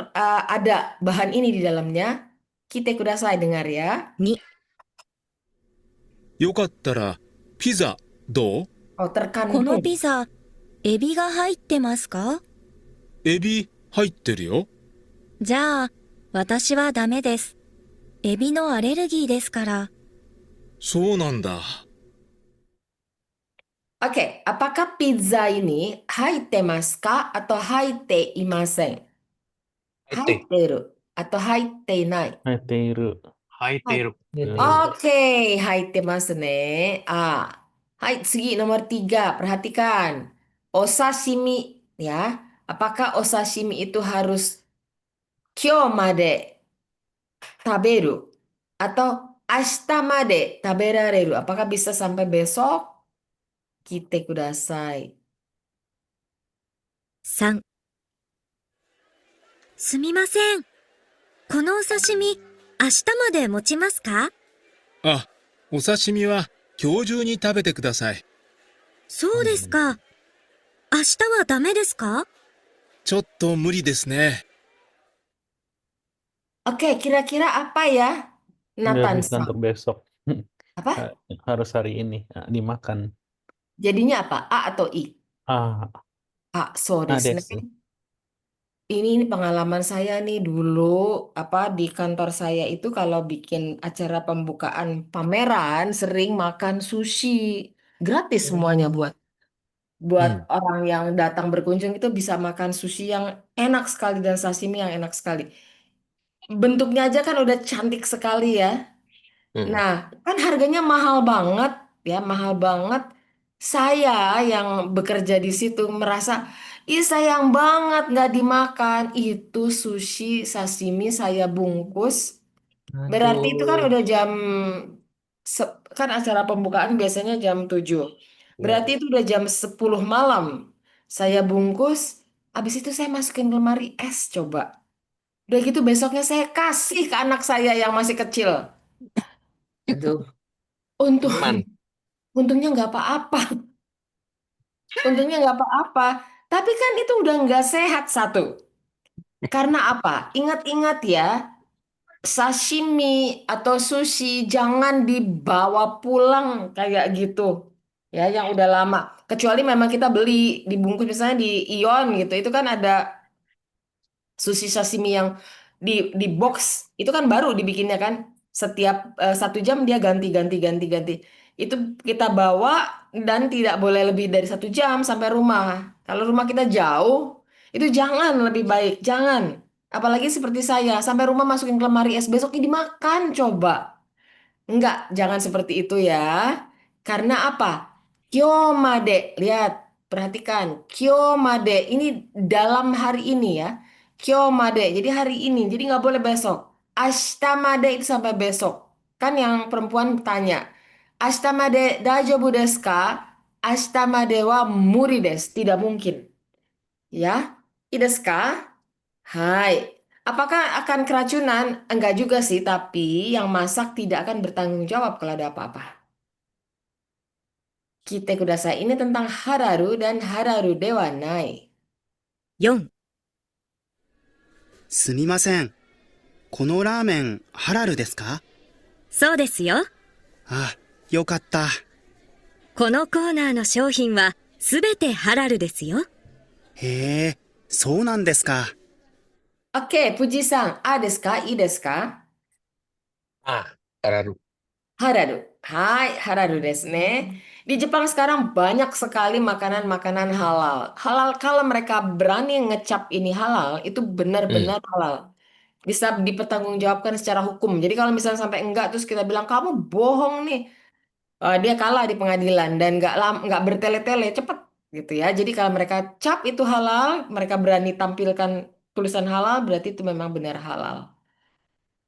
ada bahan ini di dalamnya? Kita kudasai dengar ya. 2、よかったら、ピザ、どう？ Oh, この terkandung. ピザ、エビが入ってますか？エビ入ってるよ。じゃあ、私はダメです。エビのアレルギーですから。そうなんだ。 Oke, apakah pizza ini haitemasu ka atau haite imasen? Haite. Haiteru atau haite nai? Haiteiru. Haiteiru. Oke, haitemasu ne. Hai, segi nomor 3. Perhatikan. Osashimi ya. Apakah osashimi itu harus kyo made taberu atau ashita made taberareru? Apakah bisa sampai besok? Kite kudasai. 3、すみません。このお刺身、明日まで持ちますか？あ、お刺身は今日中に食べてください。そうですか。明日はダメですか？ちょっと無理ですね。 Oke, kira-kira apa ya? Nggak Nathan bisa Sang. untuk besok. Apa? Harus hari ini dimakan. Jadinya apa? A atau I? Ah, So desu ne. desu. Ini pengalaman saya nih dulu di kantor saya itu kalau bikin acara pembukaan pameran sering makan sushi gratis semuanya buat orang yang datang berkunjung itu bisa makan sushi yang enak sekali dan sashimi yang enak sekali. Bentuknya aja kan udah cantik sekali ya. Nah, kan harganya mahal banget ya, mahal banget. Saya yang bekerja di situ merasa, ih sayang banget nggak dimakan. Itu sushi sashimi saya bungkus. Berarti itu kan Aduh. udah kan acara pembukaan biasanya jam 7. Berarti itu udah jam 10 malam. Saya bungkus, habis itu saya masukin ke lemari es coba. Udah gitu besoknya saya kasih ke anak saya yang masih kecil. Aduh. Untung, Aman. untungnya nggak apa-apa. Untungnya nggak apa-apa. Tapi kan itu udah nggak sehat satu. Karena apa? Ingat-ingat ya, sashimi atau sushi jangan dibawa pulang kayak gitu. Ya, yang udah lama. Kecuali memang kita beli dibungkus misalnya di Ion gitu. Itu kan ada sushi sashimi yang di box itu kan baru dibikinnya kan setiap 1 jam dia ganti. Itu kita bawa dan tidak boleh lebih dari 1 jam sampai rumah. Kalau rumah kita jauh itu jangan, lebih baik jangan, apalagi seperti saya sampai rumah masukin ke lemari es besoknya dimakan coba. Enggak, jangan seperti itu ya. Karena apa? Kyomade, lihat, perhatikan. Kyomade, ini dalam hari ini ya. Kyomade, jadi hari ini, jadi nggak boleh besok. Ashita made itu sampai besok. Kan yang perempuan tanya, Ashitamade daijoubu desu ka? Ashitamade wa muri desu. Tidak mungkin. Ya. I desu ka? Hai. Apakah akan keracunan? Enggak juga sih, tapi yang masak tidak akan bertanggung jawab kalau ada apa-apa. Kite kudasai ini tentang hararu dan hararu dewa nai. 4、すみません。このラーメン、ハラルですか？そうですよ。あ、よかった。このコーナーの商品はすべてハラルですよ。へえ、そうなんですか。Oke, Puji-san, A desu ka? I desu ka? Ah, Araru. Hararu. Hai, hararu desu ne. Di Jepang sekarang banyak sekali makanan-makanan halal. Halal kalau mereka berani ngecap ini halal, itu benar-benar halal. Bisa dipertanggungjawabkan secara hukum. Jadi kalau misalnya sampai enggak, terus kita bilang kamu bohong nih. Dia kalah di pengadilan dan nggak bertele-tele, cepet gitu ya. Jadi kalau mereka cap itu halal, mereka berani tampilkan tulisan halal, berarti itu memang benar halal.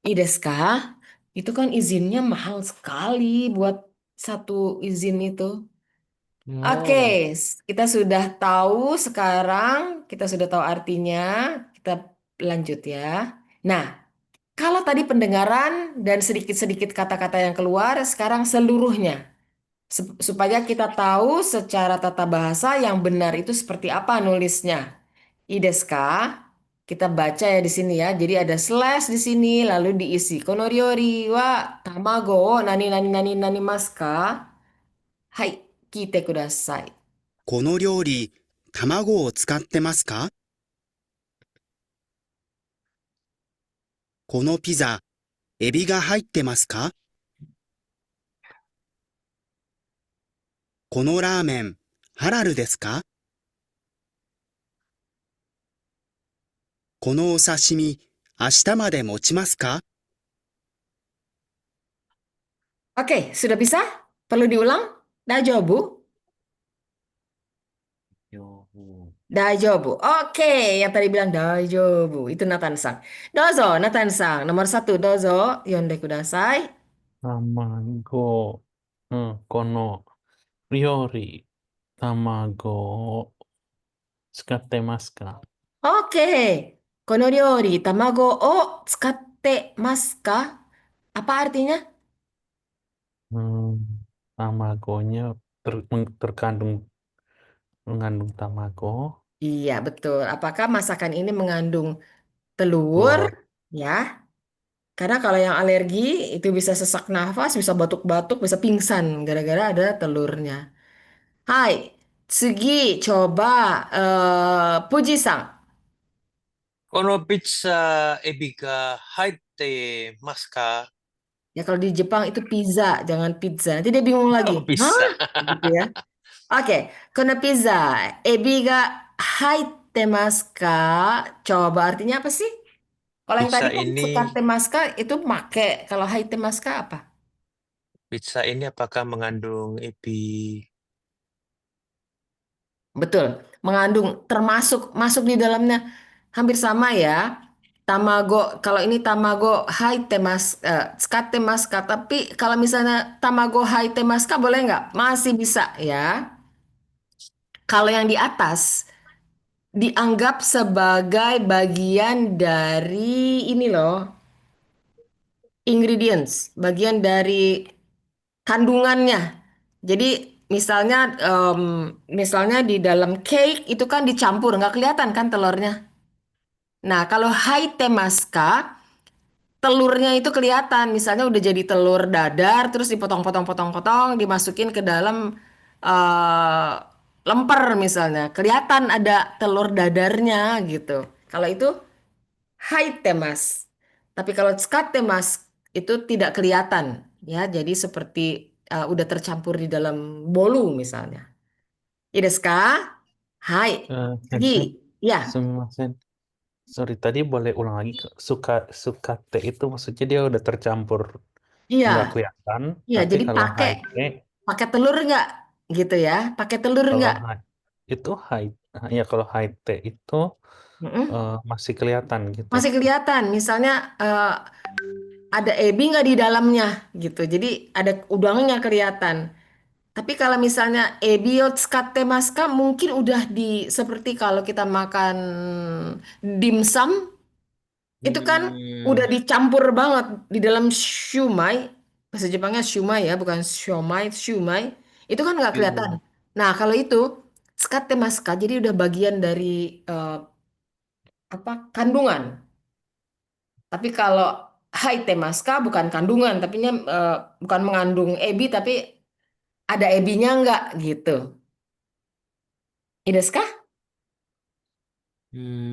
Desu ka? Itu kan izinnya mahal sekali buat satu izin itu. Oke, Oh, kita sudah tahu sekarang, kita sudah tahu artinya. Kita lanjut ya. Nah, kalau tadi pendengaran dan sedikit-sedikit kata-kata yang keluar, sekarang seluruhnya. Supaya kita tahu secara tata bahasa yang benar itu seperti apa nulisnya. Desu ka? Kita baca ya di sini ya. Jadi ada slash di sini lalu diisi. Kono ryori wa tamago wo nani nani nani nani masu ka? Hai, kite kudasai. この料理、卵を使ってますか？このピザ、エビが入ってますか？このラーメン、ハラルですか？このお刺身、明日まで持ちますか？ Oke, sudah bisa? Perlu diulang? Dajobu? Yo. Dajobu. Oke, yang tadi bilang dajobu. Itu Nathan-san. Dozo, Nathan-san. Nomor 1, dozo. Yonde kudasai. 卵、この料理、卵を使ってますか？ Oke. Kono ryori tamago o tsukatte masu ka? Apa artinya? Tamagonya mengandung tamago, Iya, betul. Apakah masakan ini mengandung telur? telur. Ya. Karena kalau yang alergi itu bisa sesak nafas, bisa batuk-batuk, bisa pingsan gara-gara ada telurnya. Hai, Tsugi, coba Puji-san. このピッツァ、エビが入ってますか？ Ya kalau di Jepang itu pizza, jangan pizza. Nanti dia bingung lagi. Oh, bisa. Gitu ya. Oke, kono pizza, ebi ga haitemasu ka? Coba artinya apa sih? Kalau yang tadi Pizza kan ini, tsukatemasu ka itu make. Kalau haitemasu ka apa? pizza ini apakah mengandung ebi? Betul, mengandung termasuk masuk di dalamnya hampir sama ya. Tamago, kalau ini tamago haitemasu, tsukatemasu ka. Tapi kalau misalnya tamago haitemasu ka boleh nggak? Masih bisa ya. Kalau yang di atas dianggap sebagai bagian dari ini loh, ingredients, bagian dari kandungannya. Jadi misalnya di dalam cake itu kan dicampur, nggak kelihatan kan telurnya. Nah, kalau haite maska, telurnya itu kelihatan. Misalnya udah jadi telur dadar, terus dipotong-potong-potong-potong, dimasukin ke dalam eh, lemper misalnya. Kelihatan ada telur dadarnya gitu. Kalau itu haite mas. Tapi kalau tsukate mas itu tidak kelihatan ya. Jadi seperti udah tercampur di dalam bolu misalnya. I desu ka? Hai. Sensei, Gi. Ya. sumimasen. Sorry, tadi boleh ulang lagi. Sukate itu maksudnya dia udah tercampur, nggak Iya. kelihatan. Iya. Tapi Jadi kalau pakai haite, pakai telur nggak gitu ya? Pakai telur kalau nggak? itu haite, ya kalau haite itu Mm-mm. masih kelihatan gitu. Masih kelihatan. Misalnya ada ebi nggak di dalamnya gitu. Jadi ada udangnya kelihatan. Tapi kalau misalnya ebi o tsukatte masu ka, mungkin udah di seperti kalau kita makan dimsum itu kan udah Hmm. dicampur banget di dalam shumai. Bahasa Jepangnya shumai ya, bukan siomai, shumai. Itu kan nggak kelihatan. Hmm. Nah, kalau itu tsukatte masu ka, jadi udah bagian dari apa kandungan. Tapi kalau hai temaska bukan kandungan, tapi bukan mengandung ebi, tapi ada ebinya enggak gitu. Ides kah?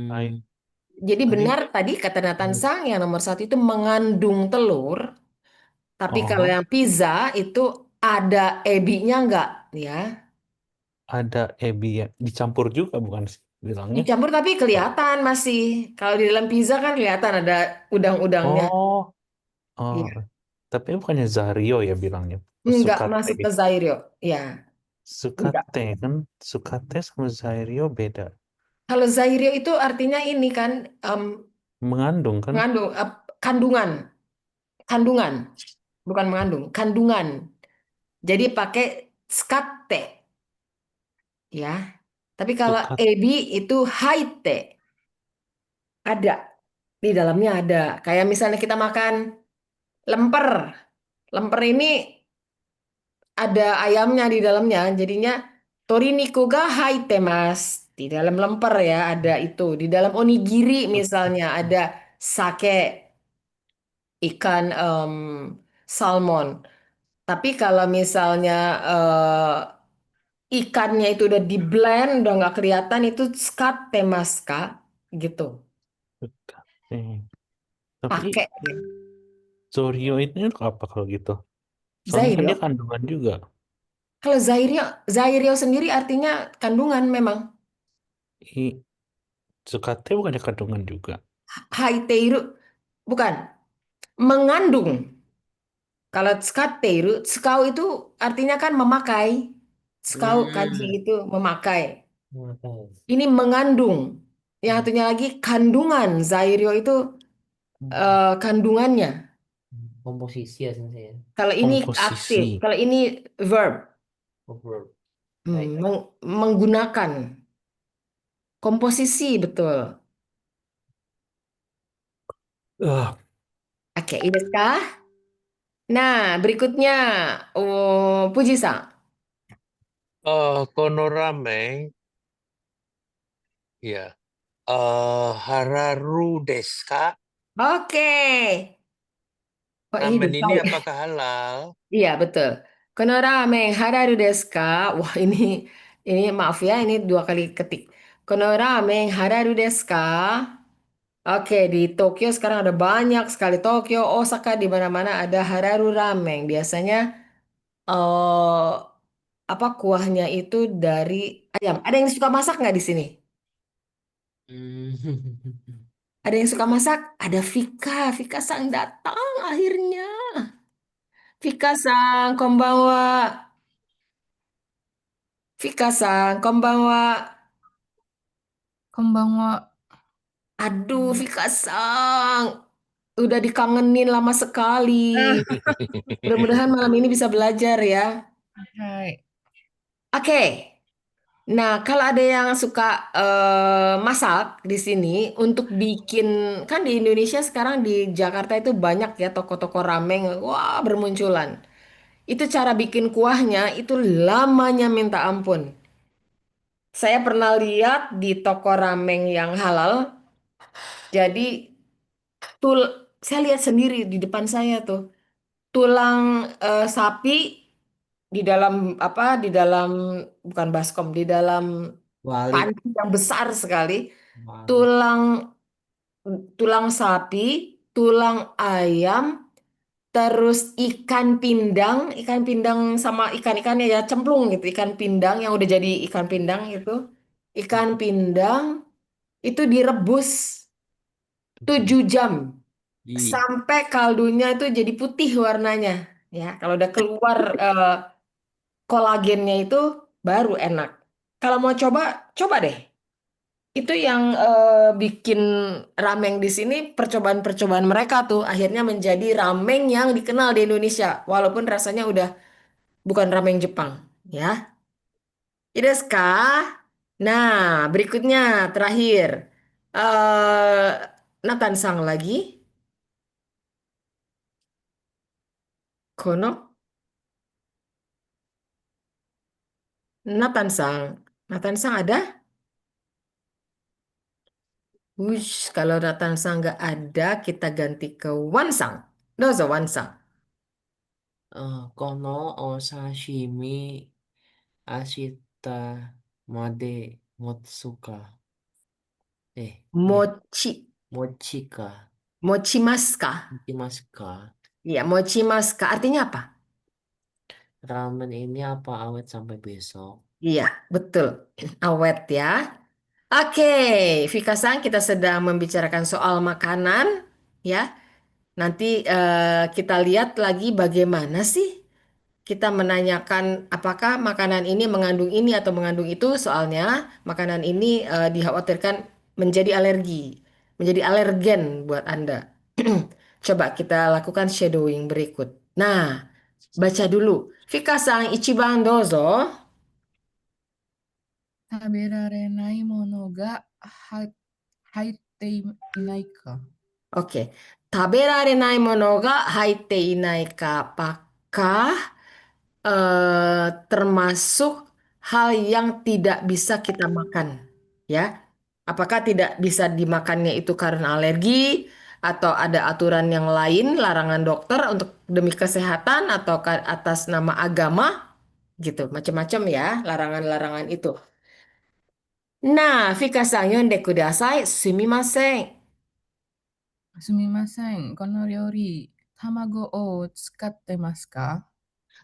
Hai, Hmm. Jadi tadi, benar tadi kata Nathan Sang yang nomor satu itu mengandung telur, tapi kalau oh, yang pizza itu ada ebinya enggak ya? ada ebi ya. Dicampur juga bukan sih bilangnya? Dicampur tapi kelihatan masih. Kalau di dalam pizza kan kelihatan ada udang-udangnya. Oh, oh. Iya. Tapi bukannya Zario ya bilangnya. Enggak Sukate. masuk ke Zairio. Ya, enggak. Sukate kan. Sukate sama Zario beda. Kalau Zairio itu artinya ini kan Mengandung kan? mengandung kandungan, kandungan, bukan mengandung, kandungan. Jadi pakai skatte ya. Tapi kalau Sukat. ebi itu haite, ada di dalamnya ada. Kayak misalnya kita makan lemper. Lemper ini ada ayamnya di dalamnya, jadinya toriniku ga haite mas. Di dalam lemper ya ada itu. Di dalam onigiri misalnya ada sake, ikan salmon. Tapi kalau misalnya ikannya itu udah di blend, udah nggak kelihatan itu skat temaska gitu. Sukate. Tapi Pakai Zorio itu apa kalau gitu? Soalnya kan dia Zairio. kandungan juga. Kalau Zairio, Zairio sendiri artinya kandungan memang. I, Sukate bukannya kandungan juga. Haiteiru bukan mengandung. Kalau tsukateiru, tsukau itu artinya kan memakai. Tsukau kanji Hmm. itu memakai. Oke. Ini mengandung. Yang satunya lagi kandungan. Zairio itu kandungannya. Komposisi ya sensei ya. Kalau ini aktif, Komposisi. kalau ini verb, Over. Baik. menggunakan komposisi betul. Ah, Oke, ini kah? Nah, berikutnya, Puji-san. Kono ramen, ya. Hararu desu ka? Oke. Kok ini Ramen ini baik. apakah halal? Iya, betul. Kono ramen hararu desu ka? Wah, ini maaf ya, ini dua kali ketik. Kono ramen hararu desu ka? Oke, di Tokyo sekarang ada banyak sekali Tokyo, Osaka, di mana-mana ada hararu ramen. Biasanya eh apa kuahnya itu dari ayam. Ada yang suka masak nggak di sini? Hmm. Ada yang suka masak? Ada Vika. Vika sang datang akhirnya. Vika sang, konbanwa. Vika sang, konbanwa. こんばんは。Aduh, Vika sang. Udah dikangenin lama sekali. Mudah-mudahan malam ini bisa belajar ya. はい。Oke. Nah, kalau ada yang suka masak di sini untuk bikin, kan di Indonesia sekarang di Jakarta itu banyak ya toko-toko ramen, wah bermunculan. Itu cara bikin kuahnya itu lamanya minta ampun. Saya pernah lihat di toko ramen yang halal, jadi tul, saya lihat sendiri di depan saya tuh tulang sapi di dalam apa? Di dalam bukan baskom, di dalam Wali. panci yang besar sekali. Wali. Tulang tulang sapi, tulang ayam, terus ikan pindang sama ikan-ikannya ya cemplung gitu, ikan pindang yang udah jadi ikan pindang itu, ikan pindang itu direbus 7 jam Di. sampai kaldunya itu jadi putih warnanya. Ya, kalau udah keluar kolagennya itu baru enak. Kalau mau coba, coba deh. Itu yang bikin rameng di sini percobaan-percobaan mereka tuh akhirnya menjadi rameng yang dikenal di Indonesia walaupun rasanya udah bukan rameng Jepang ya. Desu ka? Nah, berikutnya terakhir. eh Nathan Sang lagi. Kono Nathan Sang. Nathan Sang ada? Wush, kalau Nathan Sang nggak ada, kita ganti ke Wan Sang. Dozo Wan Sang. Kono o sashimi ashita made motsuka. Iya, Mochi. mochi ka. Mochimasu ka? Mochimasu ka. Iya, mochimasu ka. Artinya apa? Ramen ini apa awet sampai besok? Iya, betul. Awet ya. Oke, Vika-san, kita sedang membicarakan soal makanan, ya. Nanti kita lihat lagi bagaimana sih kita menanyakan apakah makanan ini mengandung ini atau mengandung itu. Soalnya makanan ini dikhawatirkan menjadi alergi, menjadi alergen buat Anda. Coba kita lakukan shadowing berikut. Nah, baca dulu. Vika-san, ichiban dozo. 食べられないものが入っていないか。Oke, taberarenai mono ga haite inai ka? Apakah termasuk hal yang tidak bisa kita makan? Ya, apakah tidak bisa dimakannya itu karena alergi atau ada aturan yang lain, larangan dokter untuk demi kesehatan atau atas nama agama gitu, macam-macam ya, larangan-larangan itu. Nah, Fika-san, yonde kudasai. Sumimasen. すみません。この料理、卵を使ってますか？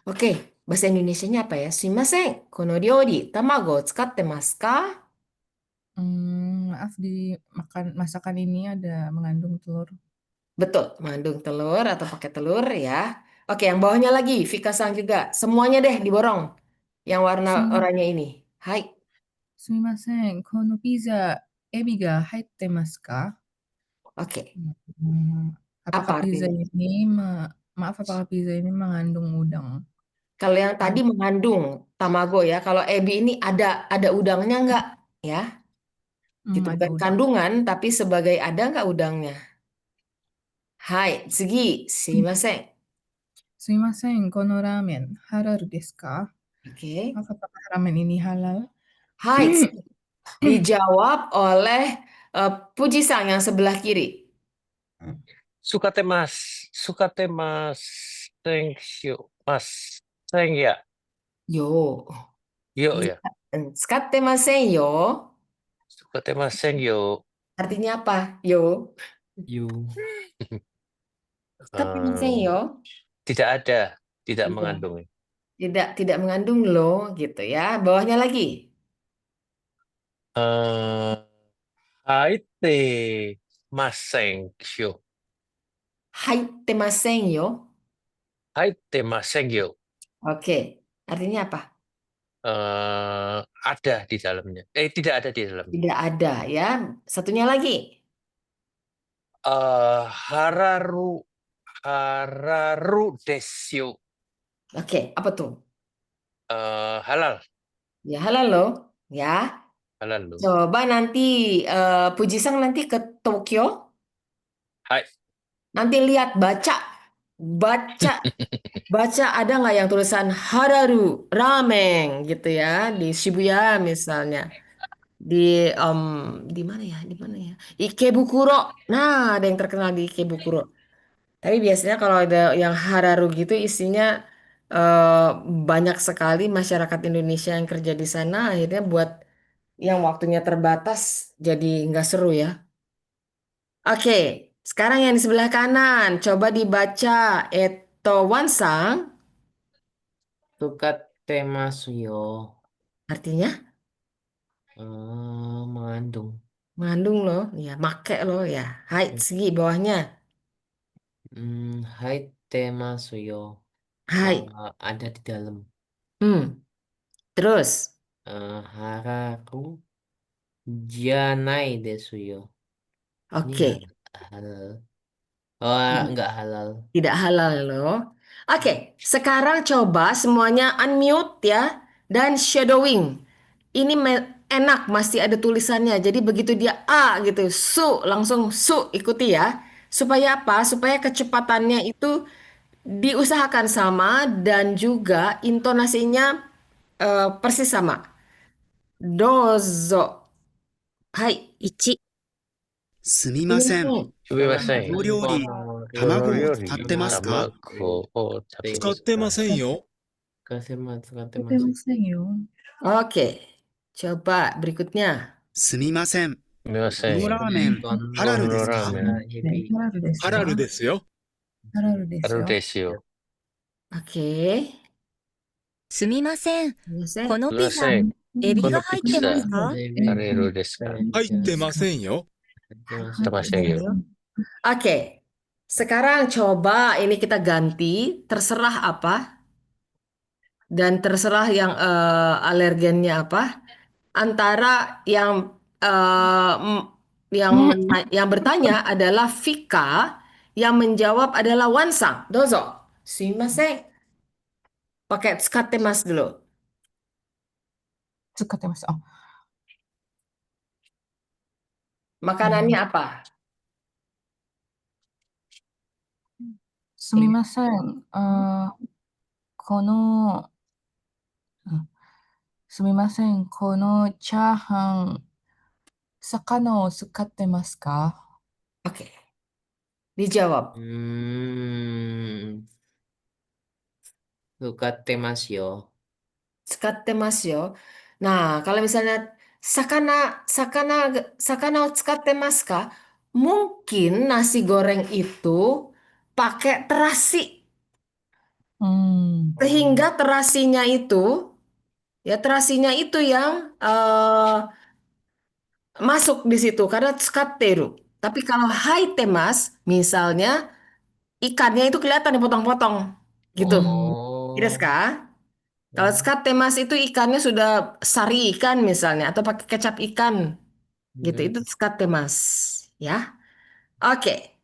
Oke, bahasa Indonesianya apa ya? Sumimasen, kono ryori, tamago tsukatte masu ka? Maaf, di masakan ini ada mengandung telur. Betul, mengandung telur atau pakai telur ya. Oke, yang bawahnya lagi, Vika-san juga. Semuanya deh diborong. Yang warna すみ、oranye ini. Hai, すみません。このピザ、エビが入ってますか？ oke. Apakah Apa pizza artinya? ini, maaf, apakah pizza ini mengandung udang? Kalau yang tadi Ad- mengandung tamago ya. Kalau ebi ini ada udangnya nggak? Ya, gitu. ada Bukan udang. kandungan, tapi sebagai ada nggak udangnya? Hai, tsugi, sumimasen. すみません。このラーメン、ハラルですか？ Oke. Maaf, apakah ramen ini halal? Hai, dijawab oleh Puji-san yang sebelah kiri. Sukate mas, thank you, mas, thank ya, Yo. yo Iya. ya, Tsukattemasen yo. sukate mas, thank you. Artinya apa? Yo. You. Tsukattemasen Eh, yo. tidak ada, tidak Iya. mengandung. Tidak mengandung lo gitu ya. Bawahnya lagi. Eh, haite mas, thank you, Haitemasen yo. haite mas, thank you. Oke. Artinya apa? Ada di dalamnya. Tidak ada di dalamnya. Tidak ada ya. Satunya lagi. Hararu, hararu desu. Oke, apa tuh? Halal, Ya halal lo. Ya. halal loh. Coba nanti Puji-san nanti ke Tokyo. Hai, Nanti lihat baca baca ada nggak yang tulisan Hararu Ramen gitu ya di Shibuya misalnya di di mana ya Ikebukuro. Nah, ada yang terkenal di Ikebukuro. Tapi biasanya kalau ada yang Hararu gitu isinya eh, banyak sekali masyarakat Indonesia yang kerja di sana akhirnya buat yang waktunya terbatas jadi nggak seru ya. Oke, sekarang yang di sebelah kanan coba dibaca Eto Wansang Sukate masu yo. artinya Mengandung. mengandung loh, ya, make loh ya. Hai, segi bawahnya. Haite masu yo. Hai. Ada di dalam. Hmm. Terus, Hararu Janai desu yo. Ini Oke, halal. Oh, nggak halal. tidak halal loh. Oke, sekarang coba semuanya unmute ya dan shadowing. Ini enak, masih ada tulisannya. Jadi begitu dia A gitu, su langsung su ikuti ya. Supaya apa? Supaya kecepatannya itu diusahakan sama dan juga intonasinya persis sama. Dozo. Hai. 1、すみません。すみません。この料理、こ卵をの料使っ理、てますか？卵を食べます使ってませんよ。使ってます。使って出ます。てませんよ。 Oke, coba berikutnya. すみません。すみませこのん。ラーメン、ハラルですか？このラーメン、ハラルですか？ハラルですよ。ハラルですあるよ。ですよ。 Oke. すみません。 Biasa. このピザ、すみません。エビこのが入ってピザ、ますか？カレーですか？入ってませんよ。入ってませんよ。 Oke. Sekarang coba ini kita ganti. Terserah apa. Dan terserah yang alergennya apa. Antara yang yang bertanya adalah Vika, yang menjawab adalah Wansang. Dozo. Sumimasen. Pakai tsukattemasu dulu. 使ってます。あ、 Makanannya apa? すみません。この、すみません。このチャーハン、魚を使ってますか？ Oke. Dijawab. Sukattemasu yo. Tsukattemasu yo. Nah, kalau misalnya sakana o tsukattemasu ka? Mungkin nasi goreng itu pakai terasi. うーん。 Sehingga terasinya itu, ya terasinya itu yang masuk di situ karena tsukatteru. Tapi kalau haitemas, misalnya ikannya itu kelihatan dipotong-potong. Gitu. Tidak Oh. kah? Kalau tsukattemasu itu ikannya sudah sari ikan misalnya atau pakai kecap ikan gitu. Itu tsukattemasu ya. Oke.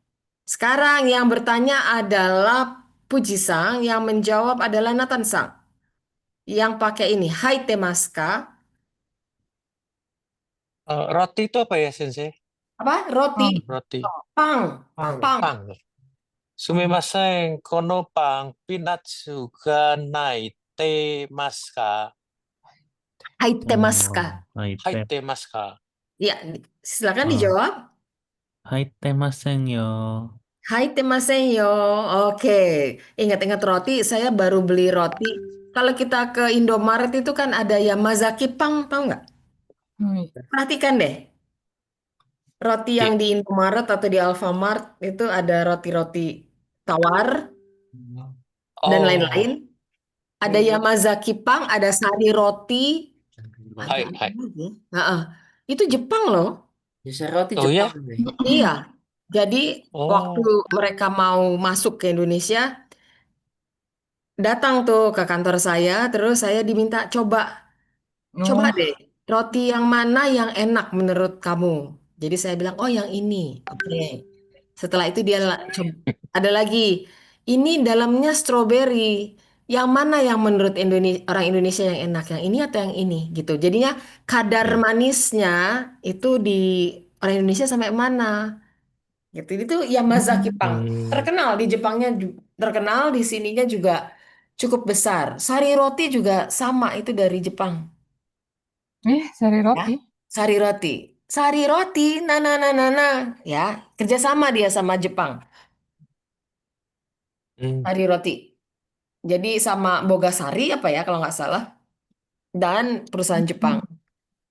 Sekarang yang bertanya adalah Puji-san, yang menjawab adalah Nathan-san. Yang pakai ini, haitemasu ka? Roti itu apa ya, Sensei? Apa? Roti? Roti. Pang. Pang. Pang. Pang. Sumimasen, kono pang pinatsu ga naitemasu ka? Haitemasu ka? Haitemasu ka? Ya, silakan Oh. dijawab. Haitemasen yo. Haitemasen yo. Oke. Ingat-ingat roti, saya baru beli roti. Kalau kita ke Indomaret itu kan ada Yamazaki Pang, tahu nggak? はい。 Perhatikan deh. Roti yang di Indomaret atau di Alfamart itu ada roti-roti tawar dan Oh. lain-lain. Ada Yamazaki Pang, ada sari roti. Hai, Ada hai. apa lagi? Heeh. Itu Jepang loh. Bisa roti Oh, ya? Jepang nih. Iya. Jadi Oh. waktu mereka mau masuk ke Indonesia, datang tuh ke kantor saya, terus saya diminta coba deh roti yang mana yang enak menurut kamu. Jadi saya bilang, oh yang ini. Oke. Setelah itu dia ada lagi. Ini dalamnya stroberi. Yang mana yang menurut orang Indonesia yang enak? Yang ini atau yang ini? Gitu. Jadinya kadar manisnya itu di orang Indonesia sampai mana? Gitu. Itu Yamazaki Pang. Terkenal di Jepangnya terkenal, di sininya juga cukup besar. Sari roti juga sama, itu dari Jepang. サリロティ Sari roti. Sari roti, ya, kerjasama dia sama Jepang. Sari roti. Jadi sama Bogasari apa ya kalau nggak salah. Dan perusahaan Jepang.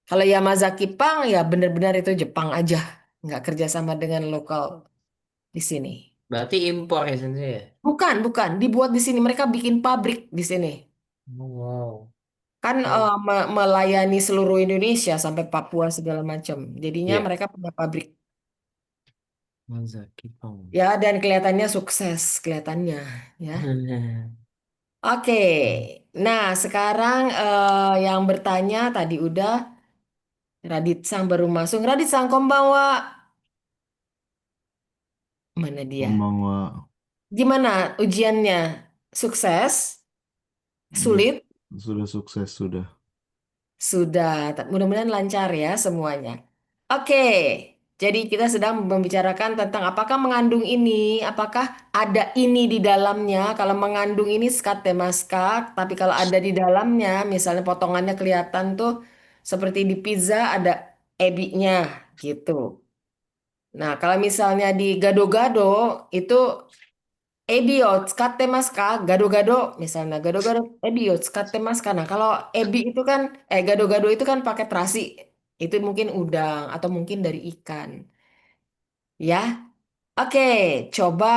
Kalau Yamazaki Pang ya benar-benar itu Jepang aja. Nggak kerjasama dengan lokal di sini. Berarti impor ya Sensei ya? Bukan. Dibuat di sini. Mereka bikin pabrik di sini. Oh, wow. Kan melayani seluruh Indonesia sampai Papua segala macam. Jadinya Iya. mereka punya pabrik. Yamazaki Pang. Ya, dan kelihatannya sukses, kelihatannya. Ya. Oke, nah sekarang yang bertanya tadi udah Radit-san baru masuk. Radit-san, konbanwa. Mana dia? こんばんは。 Gimana ujiannya? Sukses? Ya, Sulit? sudah sukses sudah. Sudah. Mudah-mudahan lancar ya semuanya. Oke. Jadi kita sedang membicarakan tentang apakah mengandung ini, apakah ada ini di dalamnya. Kalau mengandung ini skate maska, tapi kalau ada di dalamnya, misalnya potongannya kelihatan tuh seperti di pizza ada ebinya gitu. Nah, kalau misalnya di gado-gado itu ebi yo tsukatte masu ka? Gado-gado misalnya gado-gado ebi yo tsukatte masu ka? Nah, kalau ebi itu kan gado-gado itu kan pakai terasi. Itu mungkin udang atau mungkin dari ikan. Ya. Oke, coba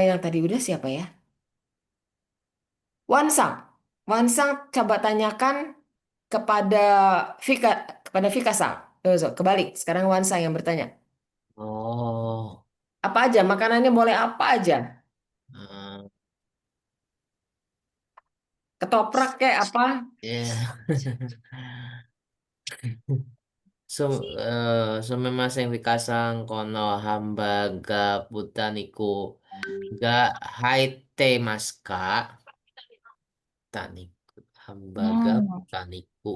yang tadi udah siapa ya? Wansang. Wansang coba tanyakan kepada Vika kepada Vika Sang. Kebalik. Sekarang Wansang yang bertanya. Oh. Apa aja makanannya boleh apa aja? eh, Ketoprak kayak apa? ya. Sumimasen Wika-san kono hamba ga butaniku ga haitemasu ka? Taniku hamba ga butaniku.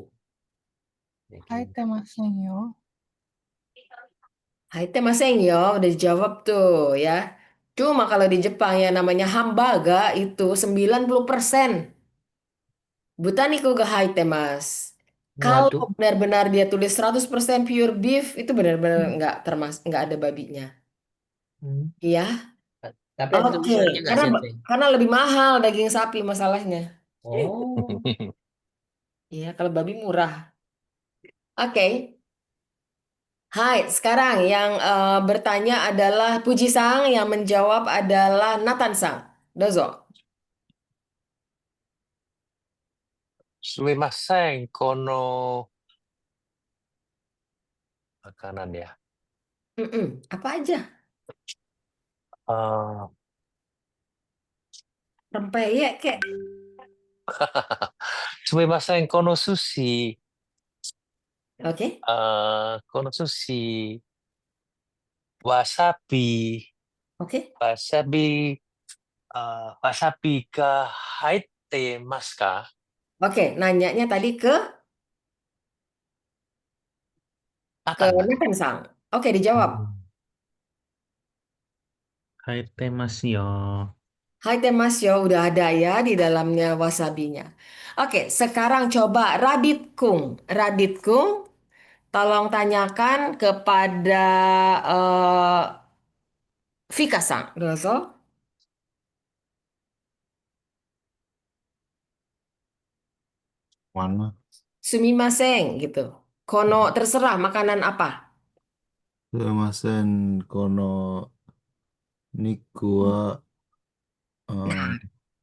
Ya, gini. 入ってませんよ。 Hai teh maseng yo, udah dijawab tuh ya. Cuma kalau di Jepang ya namanya hambaga itu 90% butaniku ga hai teh mas. Kalau Waduh. benar-benar dia tulis 100% pure beef itu benar-benar nggak ada babinya. Hmm. Iya. Tapi ada Oke, tulisannya nggak, Sensei? karena lebih mahal daging sapi masalahnya. Oh. Iya, kalau babi murah. Oke. Hai, sekarang yang bertanya adalah Puji Sang, yang menjawab adalah Nathan Sang. Dozo. Sumimasen, kono makanan ya. Apa aja? Eh, Rempeyek kek. Sumimasen, kono sushi. Oke, Kono sushi. Wasabi. oke. Wasabi ga haitemasu ka? Oke, nanyanya tadi ke Nathan. Nathan Sang. Oke, dijawab. Hai teh Mas yo. Hai Teh Mas Yo, udah ada ya di dalamnya wasabinya. Oke, sekarang coba Radit Kung. Radit Kung, tolong tanyakan kepada eh Vika Sang. Dozo. Mana? Sumimasen gitu. Kono terserah makanan apa. Sumimasen kono niku wa Nah, eh,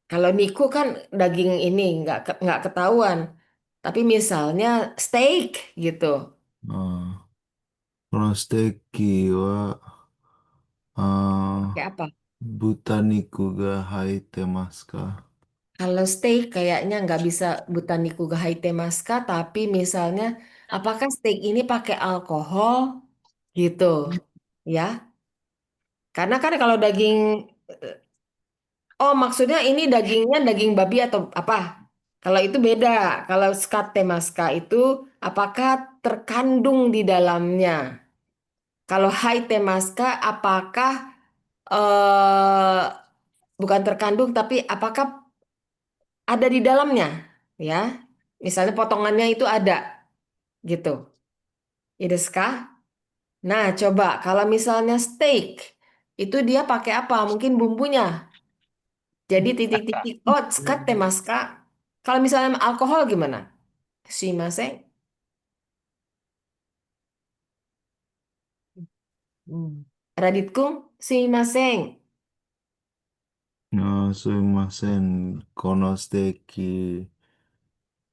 kalau niku kan daging ini nggak ketahuan. Tapi misalnya steak gitu. eh, kono steki wa Kayak apa? butaniku ga haitemasu ka? Kalau steak kayaknya nggak bisa Botaniku ga Haite Maska, tapi misalnya apakah steak ini pakai alkohol gitu ya? Karena kan kalau daging, oh maksudnya ini dagingnya daging babi atau apa? Kalau itu beda. Kalau Skate Maska itu apakah terkandung di dalamnya? Kalau Haite Maska apakah eh bukan terkandung tapi apakah ada di dalamnya? Ya, misalnya potongannya itu ada gitu. Ideska? Nah, coba kalau misalnya steak itu dia pakai apa? Mungkin bumbunya. Jadi titik-titik. Oh, skate maska. Kalau misalnya alkohol gimana? Shimasen. Hmm. Raditku, shimasen. Sumimasen kono steki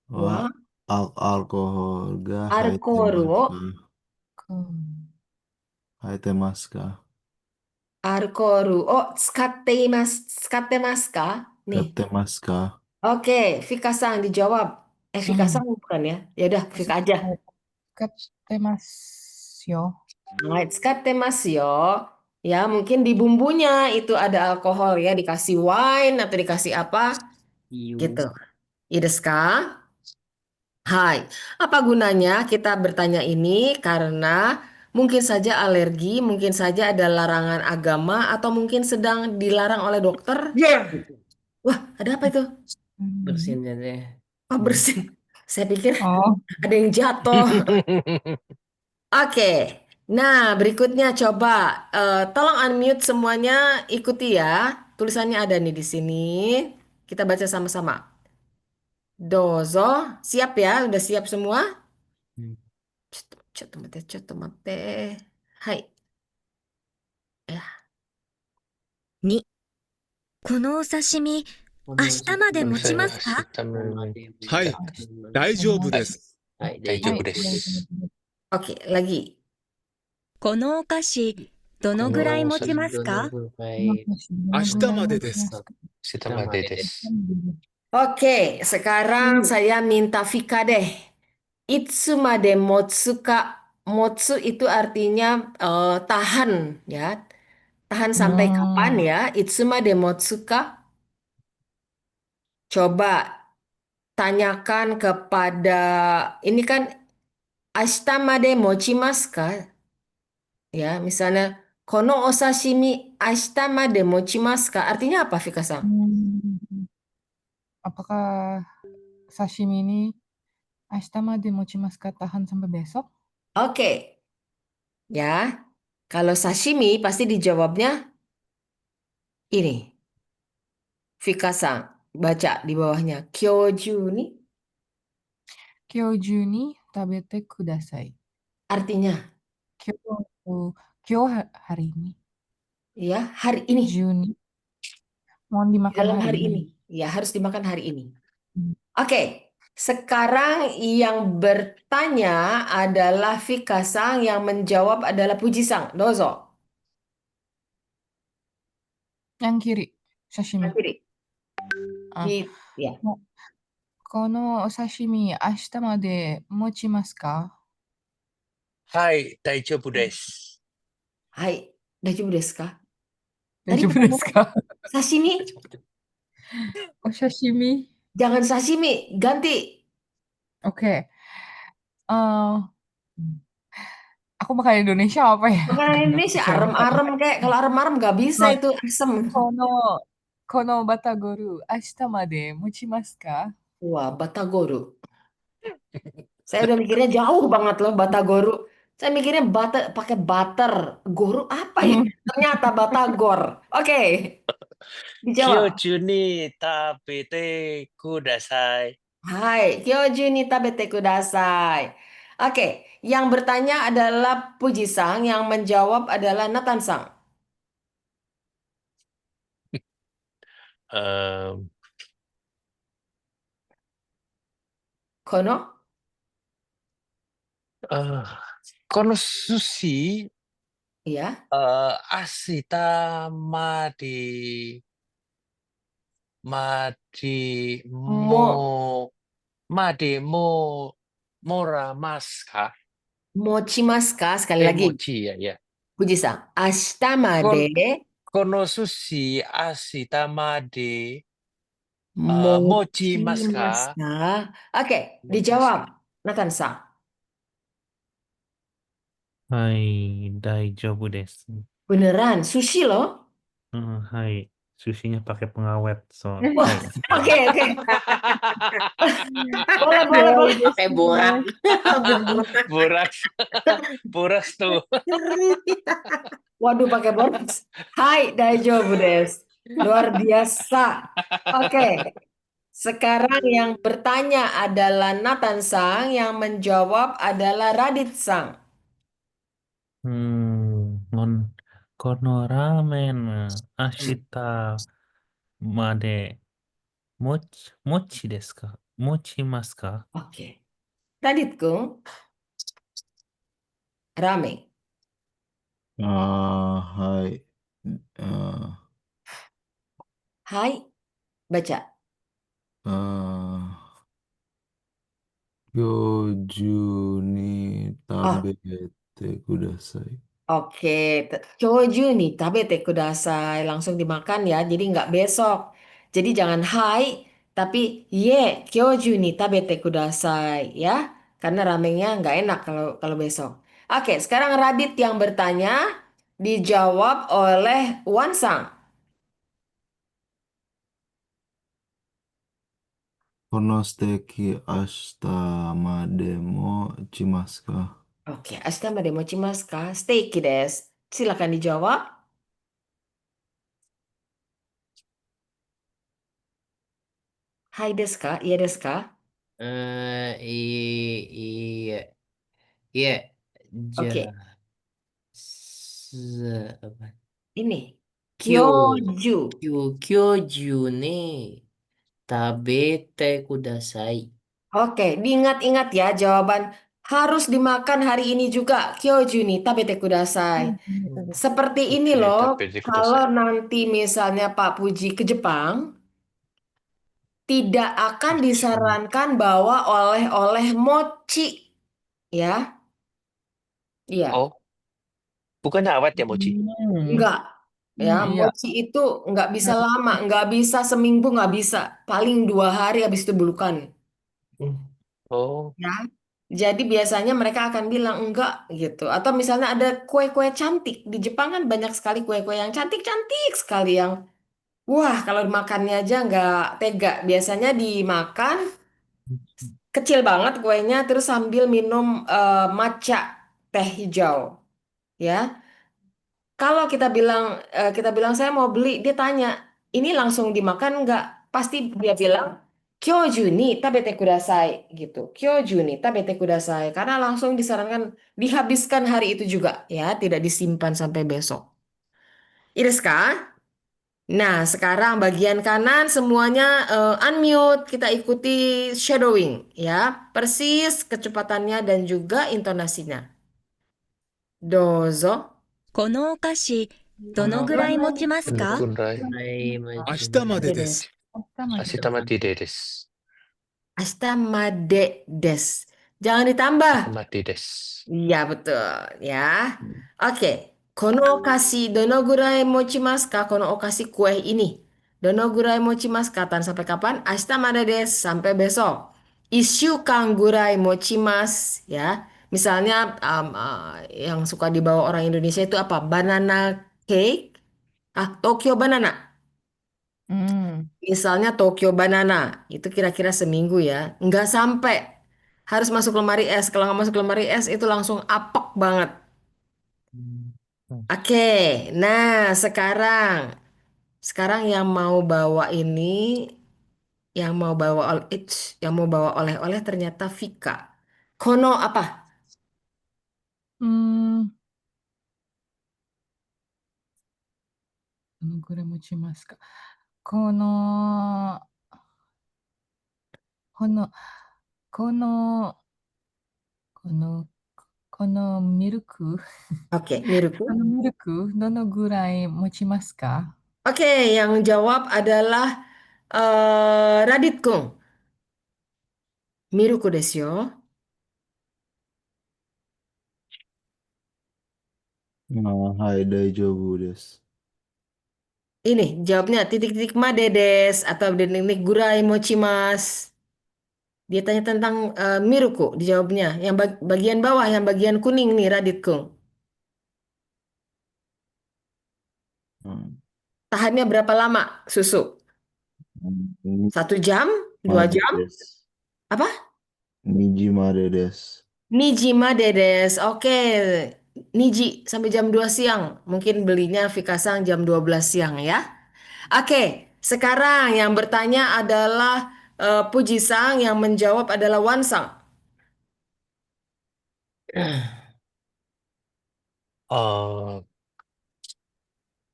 wa Wah, alkohol ga arkoru. haitemasu ka? うん。Haitemasu ka? Arkoru. Oh, skate maska. Nih. Gatemasu ka? Oke, Vika Sang dijawab. Vika Sang bukan ya? Ya udah, Vika aja. 使ってますよ。Hai, tsukattemasu yo. Ya, mungkin di bumbunya itu ada alkohol ya, dikasih wine atau dikasih apa Iu. gitu. Iya desu ka? Hai, apa gunanya kita bertanya ini? Karena mungkin saja alergi, mungkin saja ada larangan agama, atau mungkin sedang dilarang oleh dokter. Ya. Wah, ada apa itu? Bersihin aja deh. Oh, bersin. Saya pikir Oh, ada yang jatuh. Oke, nah berikutnya coba tolong unmute semuanya, ikuti ya. Tulisannya ada nih di sini. Kita baca sama-sama. Dozo, siap ya? Udah siap semua? Hmm. Cotto mate, cotto mate. Hai, ya. 2、このお刺身、明日まで持ちますか？はい、大丈夫です。はい、大丈夫ではい、大丈夫す。です。 Oke, lagi. このお菓子、どのぐらい持ちますか？この箸どのぐらい持ちますか？明日までです。 Oke, sekarang saya minta Vika deh. Itsumade motsuka. Motsu itu artinya tahan ya. Tahan sampai kapan ya? Itsumade motsuka. Coba tanyakan kepada ini kan ashtamade mochimasu ka? Ya, misalnya kono osashimi ashtamade mochimasu ka? Artinya apa, Vika-san? Apakah sashimi ini ashtamade mochimasu ka, tahan sampai besok? Oke, ya. Kalau sashimi pasti dijawabnya ini. Vika-san, baca di bawahnya. Kyoju ni Kyoju ni tabete kudasai. artinya Kyo hari ini. ya hari ini. Juni. Mohon Di dimakan dalam hari hari ini. ini. Ya, harus dimakan hari ini. Hmm. Oke, sekarang yang bertanya adalah Vika-san, yang menjawab adalah Puji-san. Dozo. Yang kiri, sashimi. Yang kiri. Ah. Ya. このお刺身、明日まで持ちますか？はい、大丈夫です。 Hai, daijoubu desu ka? 大 Tadi 丈夫 ketemu ですか？ sashimi, O sashimi. jangan sashimi, ganti. Oke. Aku makan Indonesia apa ya? Makanan Indonesia arem-arem kayak kalau arem-arem nggak bisa Nah, itu asem. このバタゴル、明日まで持ちますか？ Wah, Batagoro. Saya udah mikirnya jauh banget loh Batagoro. Saya mikirnya pakai butter. Goro apa ya? Ternyata Batagor. Oke, 今 dijawab. 日中に食べてください。 Hai, kyoju ni tabete kudasai. Oke, yang bertanya adalah Puji-san, yang menjawab adalah Nathan-san. Kono? この寿司、 Iya. 明日までもらますか？ Mochimasu ka? Sekali lagi. 餅や、いや。 Puji-san. Ashita made この寿司、明日まで持ちますか？ mochimasu ka? Oke, dijawab. Nathan-san. Hai, daijoubu desu. Beneran, sushi loh. Hai, sushinya pakai pengawet so. Wah, Hai. oke. Boleh. Pakai borak. boras tuh. Waduh, pakai boras. Hai, daijoubu desu. Luar biasa. Oke. Sekarang yang bertanya adalah Nathan-san, yang menjawab adalah Radit-san. Kono ramen ashita made mochi desu ka? Mochimasu ka? Oke. Radit-kun, ramen. Hai. Hai, baca. Kyoju ni Tabete kudasai. Oke, kyoju nih tabete kudasai. Langsung dimakan ya, jadi nggak besok. Jadi jangan hai, tapi ye kyoju nih tabete kudasai ya. Karena ramennya nggak enak kalau kalau besok. Oke, sekarang Radit yang bertanya dijawab oleh Wansang. このステーキ明日まで持ちますか？ Oke, ashitama de mochimasu ka? Steak desu. Silakan dijawab. Hai desu ka? Iya desu ka? Iya, iya, ja, Oke, apa? ini Kyo, kyoju. kyoju ne tabete kudasai. Oke, diingat-ingat ya jawaban harus dimakan hari ini juga. Kyoju ni tabete kudasai. Seperti ini Oke, loh, tapete kalau kudasai. nanti misalnya Pak Puji ke Jepang, tidak akan Mochi. disarankan bawa oleh-oleh mochi, ya. Iya, Oh, bukannya awet ya mochi? enggak. Ya, Iya. mochi itu nggak bisa lama, nggak bisa seminggu, nggak bisa. Paling 2 hari habis itu bulukan. Oh, Ya. Jadi biasanya mereka akan bilang enggak gitu. Atau misalnya ada kue-kue cantik. Di Jepang kan banyak sekali kue-kue yang cantik-cantik sekali yang wah kalau dimakannya aja nggak tega. Biasanya dimakan kecil banget kuenya terus sambil minum matcha teh hijau ya. Kalau kita bilang saya mau beli, dia tanya, ini langsung dimakan nggak? Pasti dia bilang kyoju ni tabete kudasai gitu. Kyoju ni tabete kudasai karena langsung disarankan dihabiskan hari itu juga ya, tidak disimpan sampai besok. Iriska? Nah, sekarang bagian kanan semuanya unmute, kita ikuti shadowing ya, persis kecepatannya dan juga intonasinya. Dozo. このお菓子、どのぐらい持ちますか？ penukunrai. はい、明日までです。Ashitama tide desu. Ashtamade des. Jangan ditambah. Ashitama desu. Iya, betul. Ya. Oke. Kono kasi dono gurai mochimasu ka? Kono okasi kue ini. Dono gurai mochimasu ka? Tan sampai kapan? Ashtamade des. Sampai besok. Isyukan gurai mochimasu. Ya. Misalnya yang suka dibawa orang Indonesia itu apa? Banana cake. Tokyo banana. Misalnya Tokyo Banana, itu kira-kira seminggu ya. Nggak sampai. Harus masuk lemari es. Kalau nggak masuk lemari es, itu langsung apek banget. Oke, nah sekarang. Sekarang yang mau bawa ini, yang mau bawa yang mau bawa oleh-oleh ternyata Vika. Kono apa? どのくらい持ちますか？この、この、この、この、このミルク、 Oke, Miruku. このミルク、どのぐらい持ちますか？ Oke, yang jawab adalah Radit Kung. Miruku desu yo. はい、大丈夫です。 Ini jawabnya titik-titik madedes atau titik-titik gurai mochimas. Dia tanya tentang miruku, dijawabnya. Yang bagian bawah, yang bagian kuning nih, Radit Kung. うん、 Tahannya berapa lama susu? 1 jam? 2 まで jam? です。 Apa? 2時までです。 Niji madedes. Oke. Niji sampai jam 2 siang. Mungkin belinya Vikasang jam 12 siang ya. Oke. Sekarang yang bertanya adalah Pujisang, yang menjawab adalah Wansang.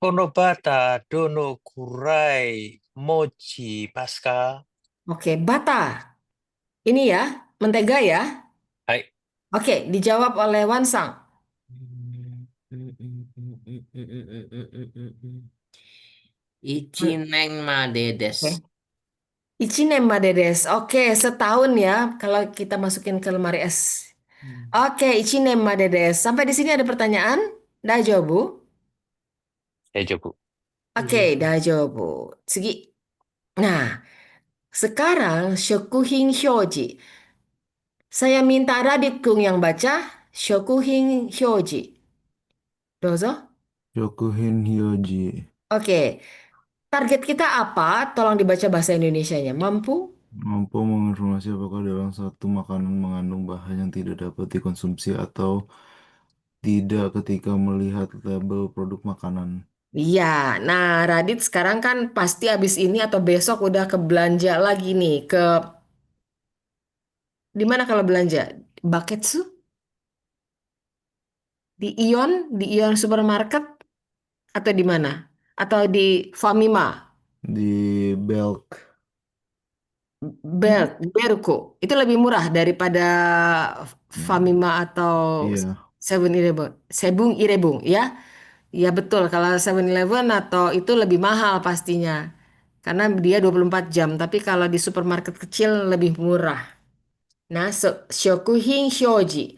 Kono bata dono kurai mochi paska. Oke, bata. Ini ya, mentega ya. Hai. Oke, dijawab oleh Wansang. Ichineng madedes. Oke. Ichinen madedes. Oke, setahun ya kalau kita masukin ke lemari es. Oke, ichinen made desu. Sampai di sini ada pertanyaan? Daijoubu? Daijoubu. Oke, daijoubu. Tsugi. Nah, sekarang shokuhin hyoji. Saya minta Radit Kung yang baca shokuhin hyoji. Dozo. Shokuhin Hyoji. Oke, target kita apa? Tolong dibaca bahasa Indonesianya. Mampu? Mampu menginformasi apakah dalam satu makanan mengandung bahan yang tidak dapat dikonsumsi atau tidak ketika melihat label produk makanan. Iya, nah Radit sekarang kan pasti abis ini atau besok udah ke belanja lagi nih ke di mana kalau belanja? Baketsu? Di Ion supermarket atau di mana? Atau di Famima, Di Belk. Berko. Itu lebih murah daripada Hmm, Famima atau Iya, Seven-Eleven. Sebung ya. Ya betul, kalau 7-Eleven atau itu lebih mahal pastinya. Karena dia 24 jam, tapi kalau di supermarket kecil lebih murah. Nah, Shokuhin Shoji.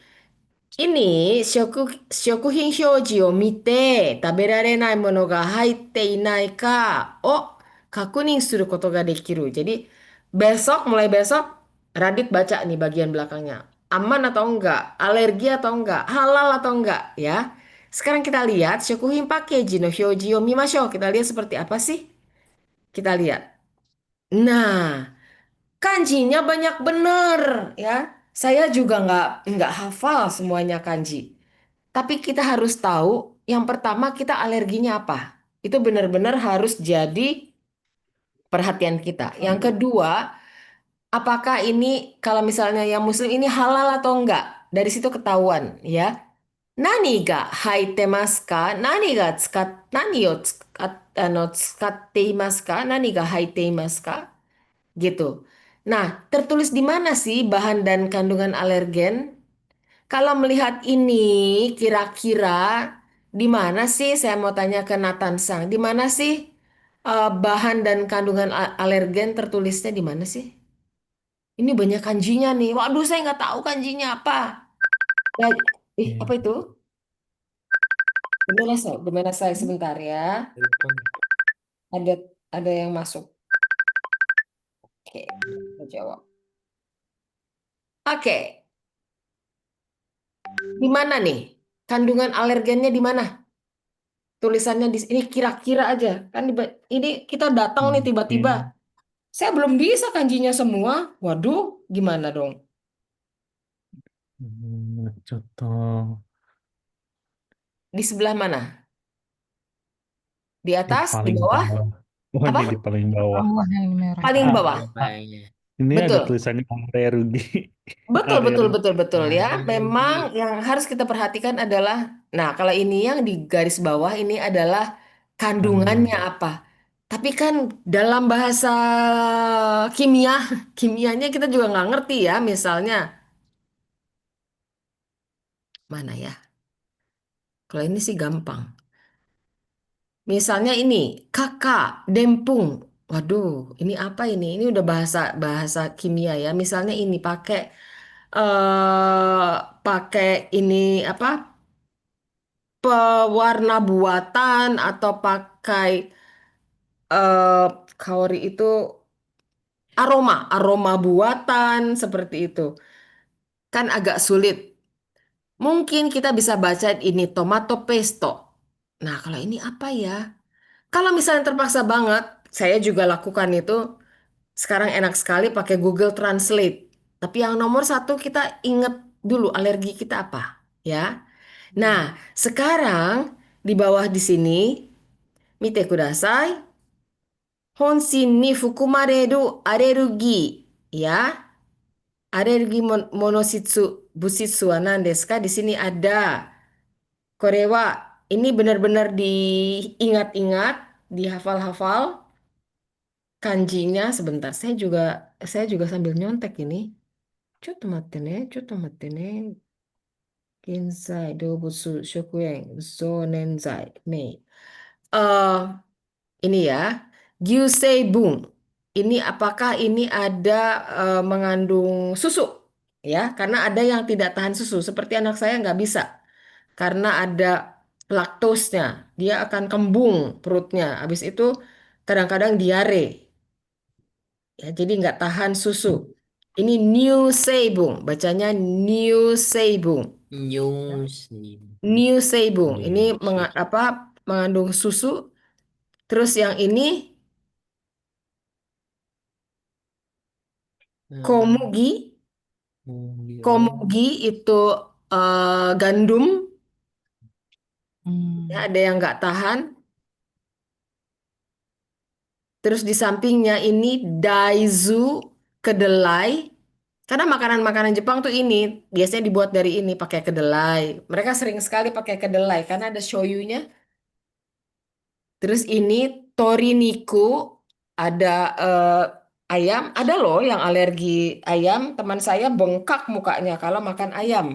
Ini Shokuhin Shojiを見て、食べられないものが入っていないかを確認することができる. Jadi, mulai besok, Radit baca nih bagian belakangnya. Aman atau enggak? Alergi atau enggak? Halal atau enggak? Ya. Sekarang kita lihat Shokuhin Package no Hyoji o mimashou. Kita lihat seperti apa sih? Kita lihat. Nah, kanjinya banyak bener ya. Saya juga nggak hafal semuanya kanji. Tapi kita harus tahu yang pertama kita alerginya apa. Itu benar-benar harus jadi perhatian kita. Yang kedua, apakah ini kalau misalnya yang muslim ini halal atau enggak? Dari situ ketahuan ya. Nani ga haite masu ka? Nani o tsukatte imasu ka? Nani ga haite imasu ka? Gitu. Nah, tertulis di mana sih bahan dan kandungan alergen? Kalau melihat ini, kira-kira di mana sih? Saya mau tanya ke Nathan Sang, di mana sih bahan dan kandungan alergen tertulisnya di mana sih? Ini banyak kanjinya nih. Waduh, saya nggak tahu kanjinya apa. Ya, apa Iya. itu? Benar saya sebentar ya. Telepon. Ada ada yang masuk. Oke, saya jawab. Oke, di mana nih? Kandungan alergennya di mana? Tulisannya di sini kira-kira aja. Kan ini kita datang nih tiba-tiba. Mungkin Saya belum bisa kanjinya semua. Waduh, gimana dong? contoh Di sebelah mana? Di di atas, di paling bawah? bawah. Oh, Apa? ini di paling bawah. Bawah yang merah. Paling Ah, bawah. kayaknya. Ini ada Betul. tulisannya area rugi. Betul, Area betul, rugi. betul, betul ya. Memang Alergi. yang harus kita perhatikan adalah, nah kalau ini yang di garis bawah ini adalah kandungannya Kandungan. apa. Tapi kan dalam bahasa kimia, kimianya kita juga nggak ngerti ya. Misalnya, mana ya? Kalau ini sih gampang. Misalnya ini, kakak, dempung. Waduh, ini apa ini? Ini udah bahasa bahasa kimia ya. Misalnya ini pakai ini apa? Pewarna buatan atau pakai kaori itu aroma buatan seperti itu. Kan agak sulit. Mungkin kita bisa baca ini tomato pesto. Nah, kalau ini apa ya? Kalau misalnya terpaksa banget, saya juga lakukan itu. Sekarang enak sekali pakai Google Translate. Tapi yang nomor satu kita ingat dulu alergi kita apa, ya. Nah, sekarang di bawah di sini, mite kudasai. Honshin ni fukumareru alergi, ya. Alergi busitsu wa nan desu ka? Di sini ada. Korewa, ini benar-benar diingat-ingat, dihafal-hafal kanjinya sebentar. Saya juga sambil nyontek ini. Chotto matte ne. Genzai, dobutsu, shokuen, zonenzai, mei. Eh, ini ya. Gyuseibun. Ini apakah ini ada mengandung susu? ya, karena ada yang tidak tahan susu. Seperti anak saya nggak bisa karena ada laktosnya. Dia akan kembung perutnya. Habis itu kadang-kadang diare. Ya, jadi nggak tahan susu. Ini New Seibung, bacanya New Seibung. News nih. New Seibung. Ini New shape. mengandung susu. Terus yang ini Hmm. Komugi. Oh. Komugi itu gandum. Ya, Hmm. ada yang nggak tahan. Terus di sampingnya ini Daizu kedelai. Karena makanan-makanan Jepang tuh ini biasanya dibuat dari ini pakai kedelai. Mereka sering sekali pakai kedelai karena ada shoyunya. Terus ini toriniku, ada ayam. Ada loh yang alergi ayam. Teman saya bengkak mukanya kalau makan ayam.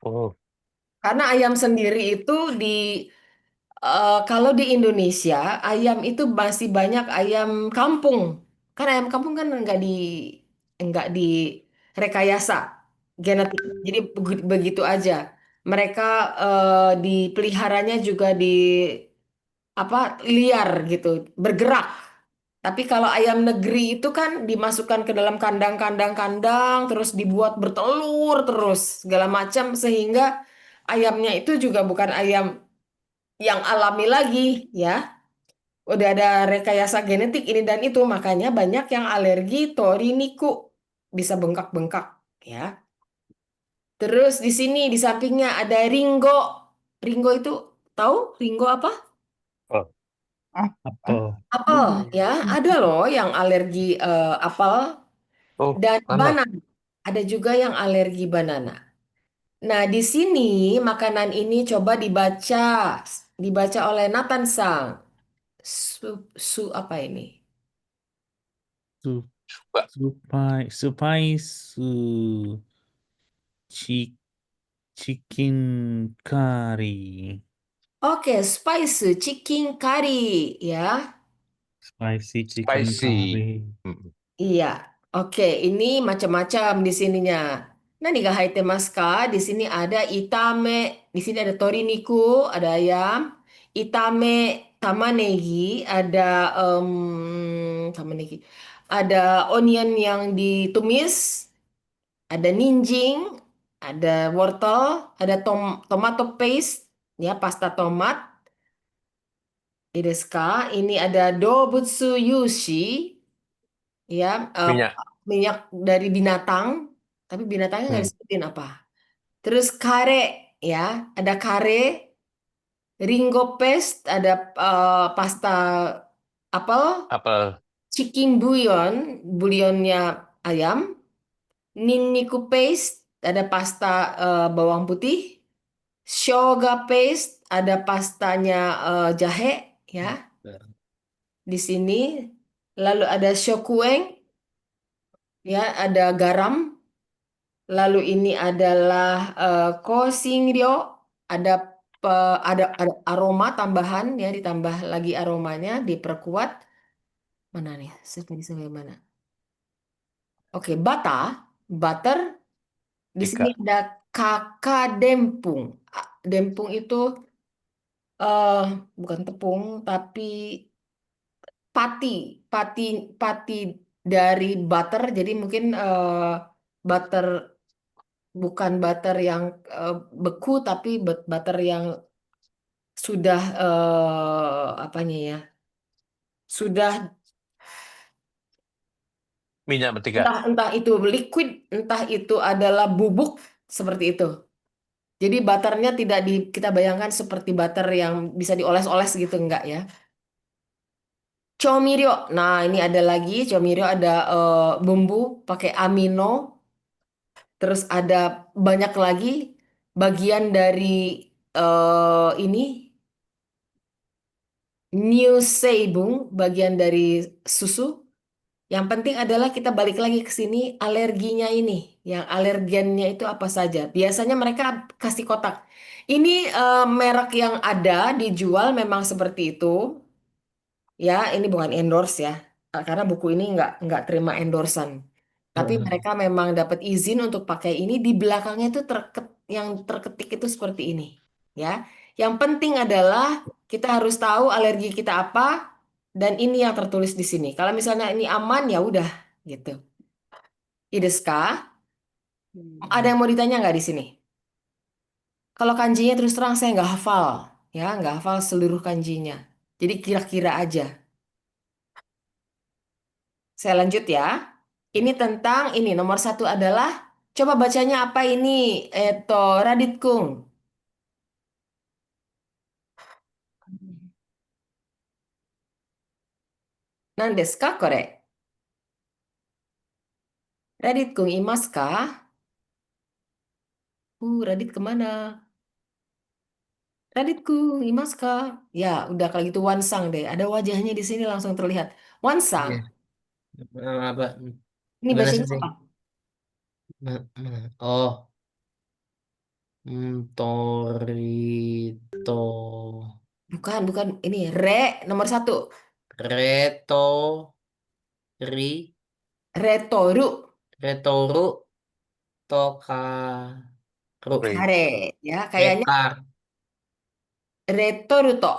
Oh, Karena ayam sendiri itu kalau di Indonesia ayam itu masih banyak ayam kampung. Kan ayam kampung kan nggak di rekayasa genetik. Jadi begitu aja. Mereka dipeliharanya juga di apa liar gitu, bergerak. Tapi kalau ayam negeri itu kan dimasukkan ke dalam kandang-kandang-kandang, terus dibuat bertelur terus segala macam sehingga ayamnya itu juga bukan ayam yang alami lagi, ya. Udah ada rekayasa genetik ini dan itu, makanya banyak yang alergi toriniku, bisa bengkak-bengkak, ya. Terus di sini di sampingnya ada ringo. Ringo itu tahu ringo apa? oh, Apa? apel. Apel, ya. Hmm. Ada loh yang alergi apel Oh, dan mana? banana. Ada juga yang alergi banana. Nah, di sini makanan ini coba dibaca oleh Nathan Sang. Apa ini? Su, Coba. supai chi, chicken curry. Oke, spicy chicken curry, ya. Spicy chicken Spicy. curry. Mm. Iya. Oke, ini macam-macam di sininya. Nah, nih haitemasu ka? Di sini ada itame, di sini ada toriniku, ada ayam, itame, tamanegi, ada tamanegi, ada onion yang ditumis, ada ninjing, ada wortel, ada tomato paste, ya pasta tomat. Deska, ini ada Dobutsu Yushi, ya Minyak. minyak dari binatang, tapi binatangnya nggak Hmm. disebutin apa. Terus kare, ya ada kare, ringo paste, ada pasta apel, Apel. chicken bouillon, bullionnya ayam, ninnniku paste, ada pasta bawang putih, shoga paste, ada pastanya jahe, ya di sini. Lalu ada shokueng, ya ada garam. Lalu ini adalah kosingrio, ada ada aroma tambahan, ya ditambah lagi aromanya, diperkuat. Mana nih? Sampai mana? Oke, butter. Di sini Ika. ada kakak dempung. Dempung itu eh bukan tepung, tapi pati, pati, pati dari butter. Jadi mungkin butter, bukan butter yang beku, tapi butter yang sudah apanya ya? Sudah Minyak mentega. entah itu liquid, entah itu adalah bubuk seperti itu. Jadi butternya tidak kita bayangkan seperti butter yang bisa dioles-oles gitu, enggak ya. Chomirio. Nah, ini ada lagi chomirio, ada bumbu pakai amino, terus ada banyak lagi bagian dari ini New Seibung, bagian dari susu. Yang penting adalah kita balik lagi ke sini alerginya ini. Yang alergennya itu apa saja. Biasanya mereka kasih kotak. Ini merek yang ada dijual memang seperti itu. Ya, ini bukan endorse ya. Karena buku ini nggak terima endorsan. Tapi Heeh. mereka memang dapat izin untuk pakai ini. Di belakangnya itu yang terketik itu seperti ini. Ya, yang penting adalah kita harus tahu alergi kita apa dan ini yang tertulis di sini. Kalau misalnya ini aman ya udah gitu. Ideska, ada yang mau ditanya nggak di sini? Kalau kanjinya terus terang saya nggak hafal, ya nggak hafal seluruh kanjinya. Jadi kira-kira aja. Saya lanjut ya. Ini tentang ini nomor satu adalah coba bacanya apa ini? Eto Radit Kung. Nandesu ka kore? Radit Kung imasu ka? Radit kemana? Radit Kung imasu ka? Ya, udah kalau gitu Wansang deh. Ada wajahnya di sini langsung terlihat. Wansang, Iya. Apa? ini Gimana bacanya sensei? apa? Oh, Torito. Bukan, bukan. Ini re nomor satu. Reto. Ri. Retoru Retoru. Toka. Re. kare. Ya, kayaknya Rekar. Retoruto.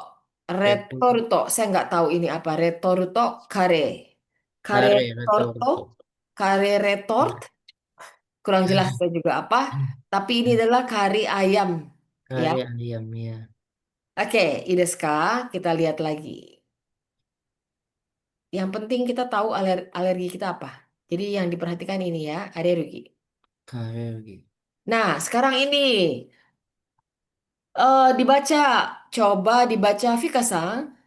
Retu. Retoruto. Saya nggak tahu ini apa. Retoruto kare. Kare Kare. retorto. Retoruto. Kare retort. Kurang jelas saya juga apa. Tapi ini adalah kari ayam. Ya. Kare ayam ya. Oke, Ideska. Kita lihat lagi. Yang penting kita tahu alergi kita apa. Jadi yang diperhatikan ini ya, alergi. Kare lagi. Nah, sekarang ini dibaca. Coba dibaca Vika-san.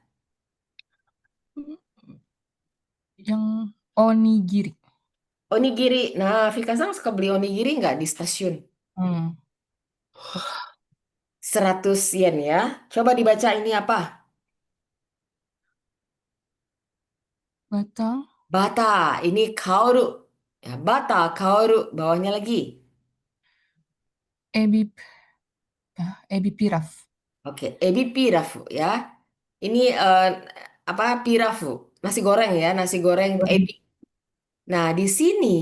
Yang onigiri. Onigiri. Nah, Vika-san suka beli onigiri nggak di stasiun? Hmm. 100 yen ya. Coba dibaca ini apa? Bata, Bata. Ini kaoru. Ya, bata, kaoru. Bawahnya lagi. ebi, ebi pilaf. Oke, ebi pirafu ya. Ini apa pirafu? Nasi goreng ya, nasi goreng ebi. Nah, di sini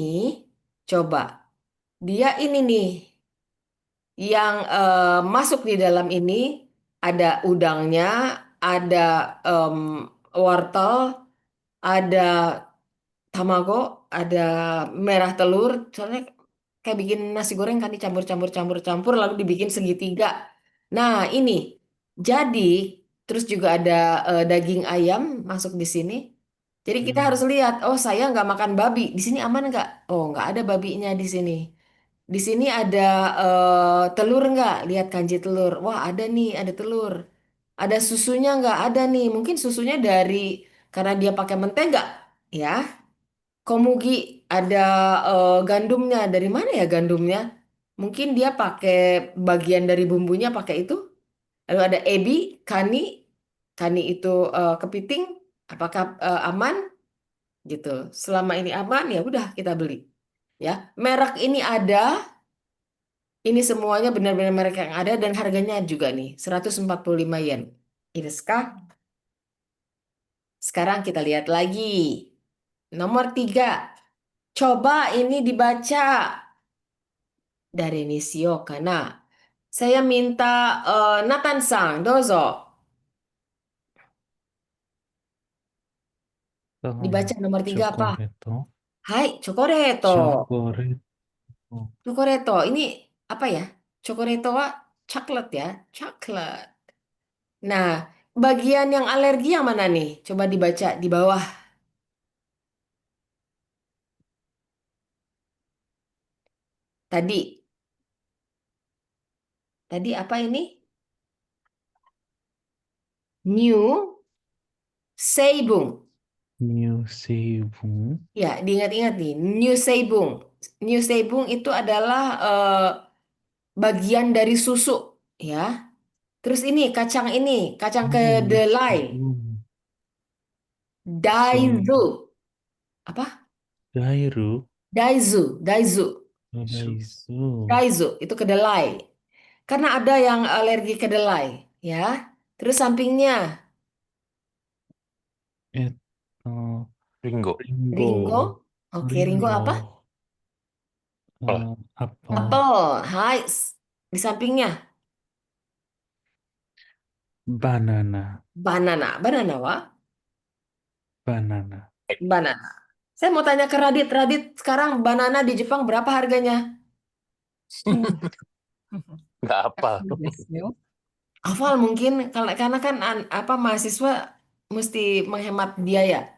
coba dia ini nih yang masuk di dalam ini ada udangnya, ada em, wortel, ada tamago, ada merah telur. Soalnya kayak bikin nasi goreng kan dicampur-campur-campur-campur lalu dibikin segitiga. Nah, ini jadi terus juga ada daging ayam masuk di sini. Jadi kita harus lihat, oh saya nggak makan babi. Di sini aman nggak? Oh nggak ada babinya di sini. Di sini ada telur nggak? Lihat kanji telur. Wah ada nih, ada telur. Ada susunya nggak? Ada nih. Mungkin susunya dari karena dia pakai mentega, ya. Komugi ada gandumnya. Dari mana ya gandumnya? Mungkin dia pakai bagian dari bumbunya pakai itu. Lalu ada ebi, kani. Kani itu kepiting. Apakah aman? Gitu. Selama ini aman ya udah kita beli. Ya, merek ini ada. Ini semuanya benar-benar merek yang ada dan harganya juga nih 145 yen. Ini sekarang kita lihat lagi. Nomor 3. Coba ini dibaca dari Nishio Kana. Saya minta Nathan-san, dozo. Dibaca nomor 3 apa? Chocoreto. Hai, chocoreto. Chocoreto. Chocoreto. Ini apa ya? Chocoreto wa coklat ya. Coklat. Nah, bagian yang alergi yang mana nih? Coba dibaca di bawah. Tadi. Tadi apa ini? New Seibung. New Seibung. Ya, diingat-ingat nih. New Seibung. New Seibung itu adalah bagian dari susu. Ya. Terus ini, kacang New kedelai. Seibung. Daizu. Apa? Dairu. Daizu. Daizu. Daizu, itu kedelai. Karena ada yang alergi kedelai. Ya. Terus sampingnya, Eto. Ringo. Ringo. Ringo. Oke, Ringo apa? Apel. Apel. Hai. Di sampingnya. Banana. Banana. Banana, wa? Banana. Banana. Saya mau tanya ke Radit. Radit, sekarang banana di Jepang berapa harganya? Nggak apa. いいですよ。Hafal mungkin. Karena kan apa mahasiswa mesti menghemat biaya.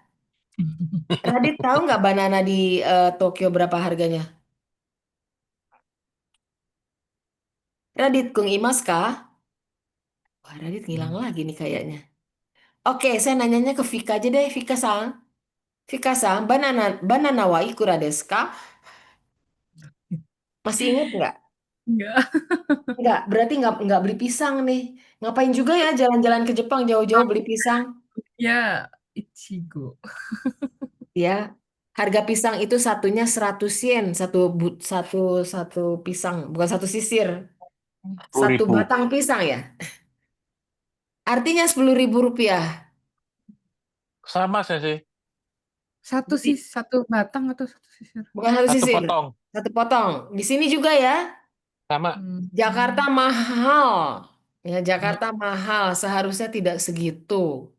Radit tahu nggak banana di Tokyo berapa harganya? Radit, kung imas kah? Wah, Radit ngilang lagi nih kayaknya. Oke, saya nanyanya ke Vika aja deh, Vika-san. Vika-san, banana, banana wa ikura desu ka? Masih inget nggak? Enggak. Nggak, berarti nggak beli pisang nih. Ngapain juga ya jalan-jalan ke Jepang jauh-jauh beli pisang? Ya, Ichigo. Ya, harga pisang itu satunya 100 yen, satu satu pisang, bukan satu sisir, satu 10.000. batang pisang ya. Artinya 10.000 rupiah. Sama saya sih. Satu batang atau satu sisir? Bukan satu Satu sisir, potong. satu potong. Di sini juga ya. Sama. Jakarta mahal. Ya, Jakarta mahal. Seharusnya tidak segitu.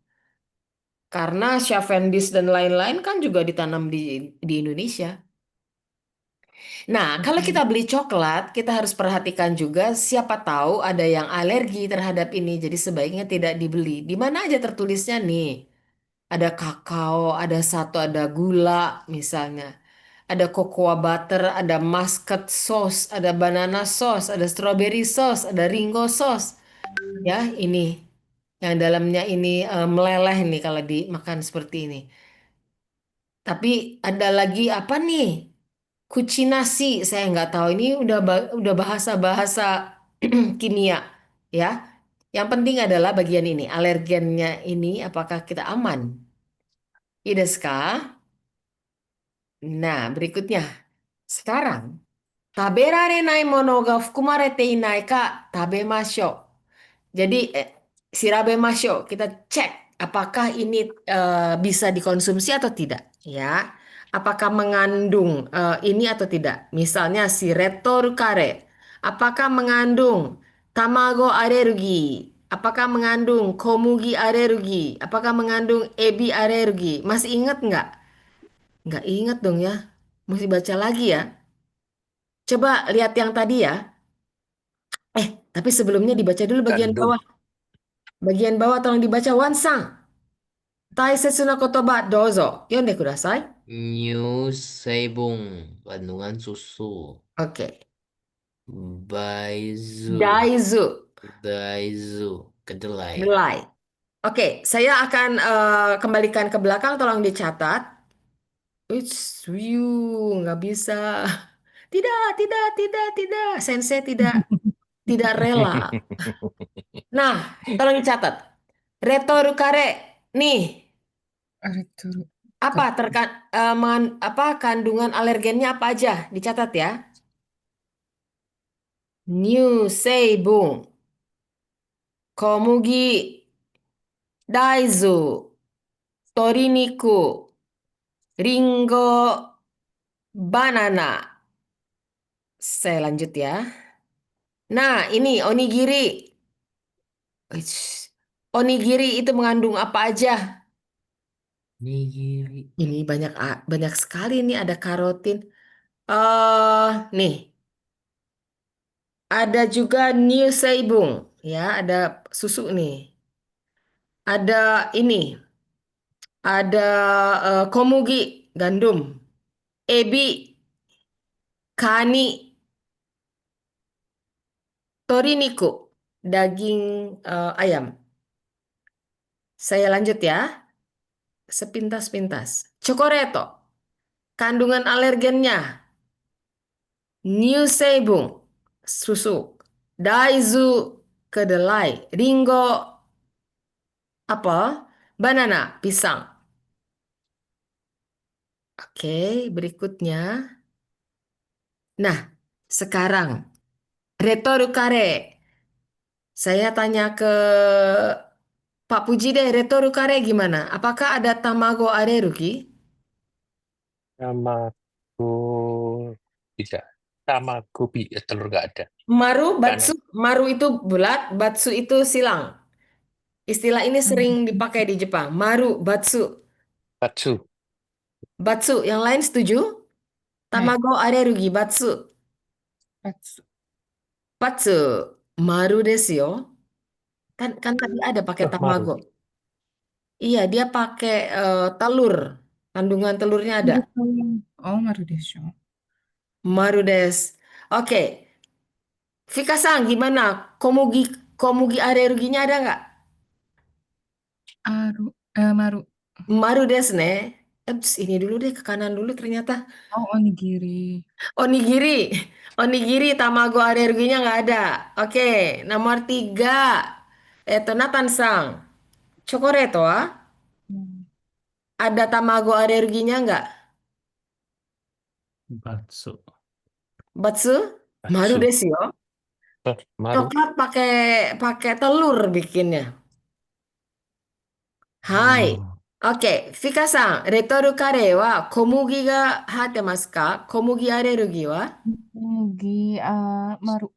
Karena Chafendis dan lain-lain kan juga ditanam di Indonesia. Nah, kalau kita beli coklat, kita harus perhatikan juga siapa tahu ada yang alergi terhadap ini. Jadi sebaiknya tidak dibeli. Di mana aja tertulisnya nih? Ada kakao, ada satu, ada gula misalnya. Ada cocoa butter, ada muscat sauce, ada banana sauce, ada strawberry sauce, ada ringo sauce. Ya, ini yang dalamnya ini meleleh nih kalau dimakan seperti ini. Tapi ada lagi apa nih? Kucinasi, saya nggak tahu. Ini udah bahasa-bahasa kimia, ya. Yang penting adalah bagian ini, alergennya ini, apakah kita aman? Iya, desu ka? Nah, berikutnya. Sekarang, taberarenai mono ga fukumarete inai ka tabemashou. Jadi, shirabemashou. Kita cek apakah ini bisa dikonsumsi atau tidak, ya. Apakah mengandung ini atau tidak. Misalnya si retoru kare. Apakah mengandung tamago alergi? Apakah mengandung komugi alergi? Apakah mengandung ebi alergi? Masih ingat nggak? Nggak ingat dong ya. Mesti baca lagi ya. Coba lihat yang tadi ya. Tapi sebelumnya dibaca dulu bagian Gandum. bawah. Bagian bawah tolong dibaca Wansang. Taisetsu na kotoba dozo. Yonde kudasai. New Seibung, kandungan susu. Oke. Baizu, Daizu. Daizu, kedelai. Delay. Oke, saya akan kembalikan ke belakang. Tolong dicatat. Nggak bisa. Tidak, tidak, tidak, tidak. Sensei tidak rela. Nah, tolong dicatat. Retoru kare. Nih, Retoru apa apa kandungan alergennya apa aja? Dicatat ya. New seibun, komugi, daizu, toriniku, ringo, banana. Saya lanjut ya. Nah, ini onigiri. Wits. Onigiri itu mengandung apa aja? Nigiri. Ini banyak sekali nih ada karotin. Nih, ada juga new seibung, ya, ada susu nih. Ada ini, ada komugi, gandum, ebi, kani, toriniku, daging ayam. Saya lanjut ya, sepintas-pintas. Chocoreto, kandungan alergennya, new sebum, susu, daizu, kedelai, ringo, apel, banana, pisang. Oke, berikutnya. Nah, sekarang, retoru kare. Saya tanya ke Pak Puji deh, retoru kare gimana? Apakah ada tamago alergi? Namaku tidak. Tamagopi, telur nggak ada. Maru, Nggak ada. batsu. Maru itu bulat, batsu itu silang. Istilah ini sering dipakai di Jepang. Maru, batsu. Patsu. Batsu, yang lain setuju? はい。Tamago alergi, batsu. パツ。Batsu, maru desu yo. Kan tadi ada pakai Oh, maru. tamago. Iya, dia pakai telur. Kandungan telurnya ada. マルでしょ。Maru des. Oke, Vika-san gimana? Komugi komugi alerginya ada nggak? マル。Maru des ne. Ini dulu deh ke kanan dulu ternyata. おにぎり。Onigiri. Onigiri tamago alerginya nggak ada. Oke, nomor 3. Nathan-san. Chokoreto ah? うん。Ada tamago alerginya nggak? Batsu. Batsu? Maru Patsu. desu yo. Maru. Coklat pakai pakai telur bikinnya. Hai. Oh, Oke, Vika-san, retoru kare wa komugi ga hattemasu ka? Komugi alergi wa? 麦、マル。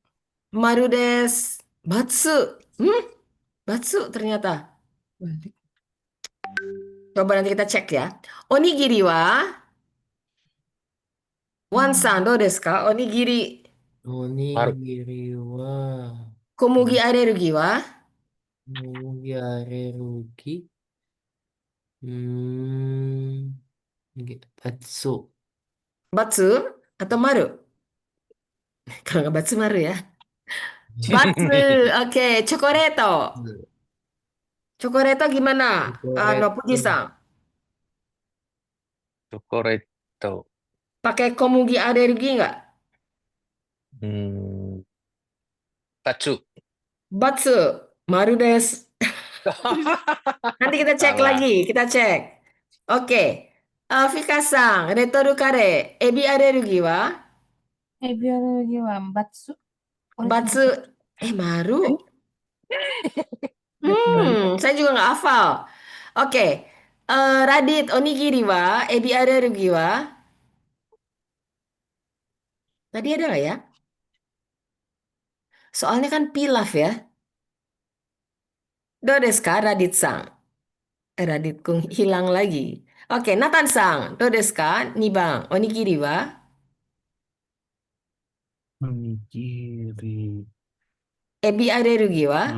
Maru desu. Batsu. Hmm? Batsu ternyata. Balik. Coba nanti kita cek ya. Onigiri wa? Wan-san, do desu ka? Onigiri. Maru. Onigiri wa Komugi alergi wa? Mugi alergi. Hmm, Batsu. Batsu atau maru? Kalau nggak batsu maru ya. Batsu. Oke, chokoreto. Chokoreto gimana? No, Chocoretto. Fuji-san. Chocoretto. Pakai komugi alergi nggak? Hmm. Patsu. Batsu, maru desu. Nanti kita cek Salah. lagi, kita cek. Oke. Vika-san, retoru kare, ebi alergi wa? エビアレルギーはバツ。これって Batsu, maru. balik. Saya juga nggak hafal. Oke. Radit, onigiri wa? Ebi alergi wa? Tadi ada nggak ya? Soalnya kan pilaf ya. Do desu ka, Radit-san? Radit kung hilang lagi. Oke, Nathan-san, do desu ka? 2番, onigiri wa? onigiri. Ebi alergi wa?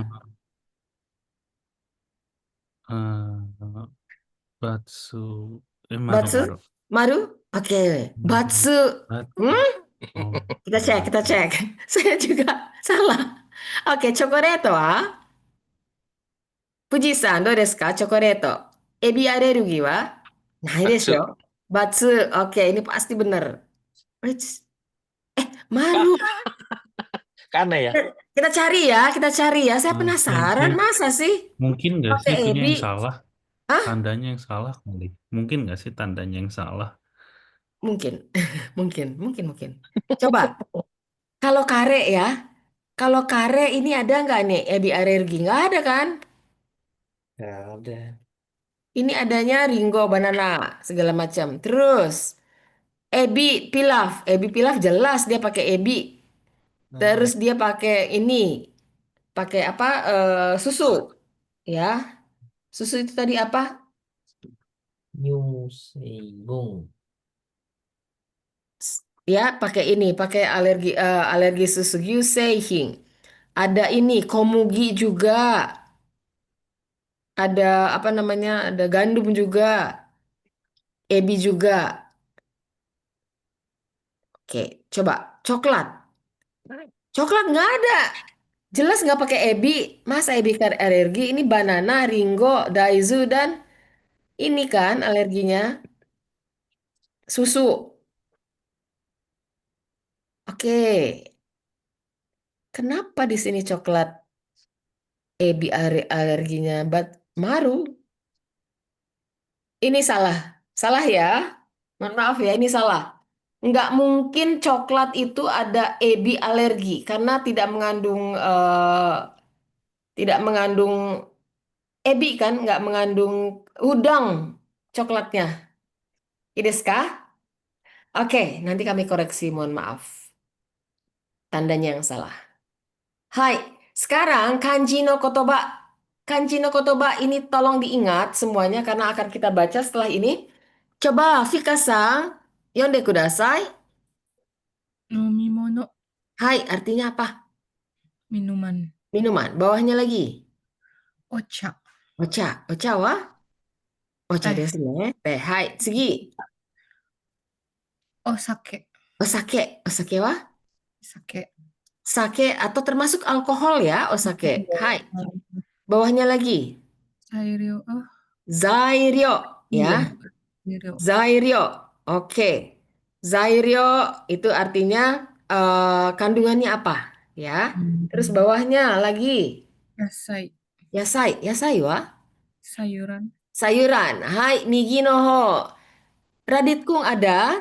Batsu. Maru, Batsu? maru. Maru? Oke, Batsu. Batsu. Hmm? Oh, Kita cek, kita cek. Saya juga salah. Oke, chokoreto wa? Fuji-san, どうですかチョコレート。エビアレルギーはないでし Patsu. ょ Batsu. Oke, ini pasti benar. Wits. Maru. Kan ya? Kita cari ya, kita cari ya. Saya penasaran, masa sih Mungkin nggak sih pakai itunya ebi? yang salah? Hah? Tandanya yang salah kali. Mungkin nggak sih tandanya yang salah? Mungkin, mungkin. Coba, kalau kare ya, kalau kare ini ada nggak nih ebi alergi? Nggak ada kan? Ya ada. Ini adanya ringo, banana, segala macam. Terus, ebi pilaf jelas dia pakai ebi. Terus dia pakai ini, pakai apa? Susu, ya. Susu itu tadi apa? New Seigung. Ya, pakai ini, pakai alergi susu Gyuseihin. Ada ini komugi juga, ada apa namanya? Ada gandum juga, ebi juga. Oke, coba coklat. Coklat nggak ada. Jelas nggak pakai ebi. Masa ebi kan alergi? Ini banana, ringo, daizu dan ini kan alerginya susu. Oke, kenapa di sini coklat ebi alerginya maru? Ini salah. Salah ya. Mohon maaf ya, ini salah. Nggak mungkin coklat itu ada ebi alergi karena tidak mengandung ebi kan, nggak mengandung udang coklatnya. Ideska? Oke, nanti kami koreksi, mohon maaf. Tandanya yang salah. Hai, sekarang kanji no kotoba ini tolong diingat semuanya karena akan kita baca setelah ini. Coba Fika-san, yonde kudasai. Nomimono, Hai, artinya apa? minuman. Minuman. Bawahnya lagi. Ocha, Ocha. Ocha wa? Ocha teh. desu ne. Teh. Hai, tsugi. Osake, Osake. Osake wa? sake. Sake atau termasuk alkohol ya, osake. Iya. Hai. Bawahnya lagi. Zairyo, Zairyo iya. ya. Zairyo. Zairio. Oke. Zairio itu artinya kandungannya apa ya. Terus Hmm. bawahnya lagi. Yasai, Yasai. Yasai wa? sayuran. Sayuran. Hai, Migi no ho. Radit Kung ada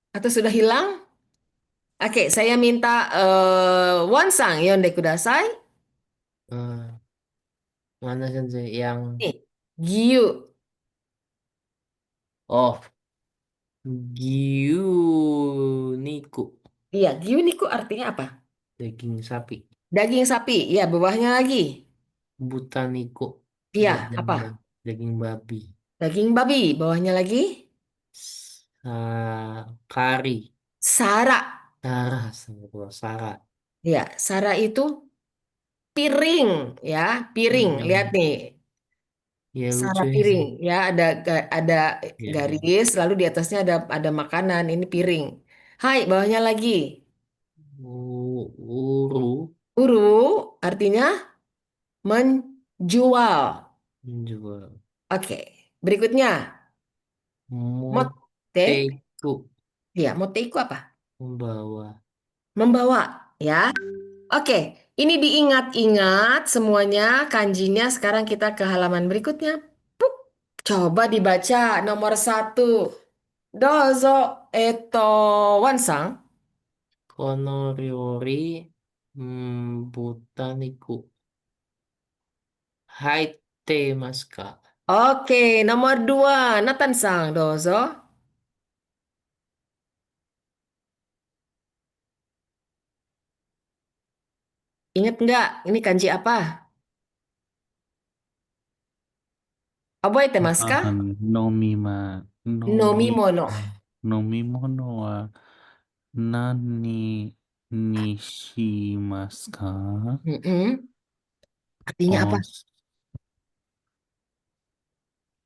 atau sudah hilang? Oke, saya minta Wansang yonde kudasai. Eh, mana sensei yang Nih, Giyu. oh Gyuniku Iya, Giyu niku artinya apa? daging sapi. Daging sapi. Iya, bawahnya lagi. Butaniku Iya, apa? daging babi. Daging babi. Bawahnya lagi. Kari. Sara. Sara. Ya, Sara itu piring ya, piring. Lihat Hmm, nih, ya Sara lucu ya sih. piring ya, ada Ya, ya. garis, lalu di atasnya ada makanan. Ini piring. Hai, bawahnya lagi. Uru Uru artinya menjual. menjual. Oke, berikutnya mote. Moteku Ya, mote itu apa? membawa. Membawa ya. Oke, ini diingat-ingat semuanya kanjinya. Sekarang kita ke halaman berikutnya. Puk. Coba dibaca nomor 1. Dozo, eto, wansang. Konoryori butaniku. Haite maska. Oke, nomor 2. Nathan-sang, dozo. Ingat nggak? Ini kanji apa? Oboete masu ka? Nomima, nomi, Nomimono. nomimono wa nani ni shimasu ka? Mm-mm. Artinya apa? Os,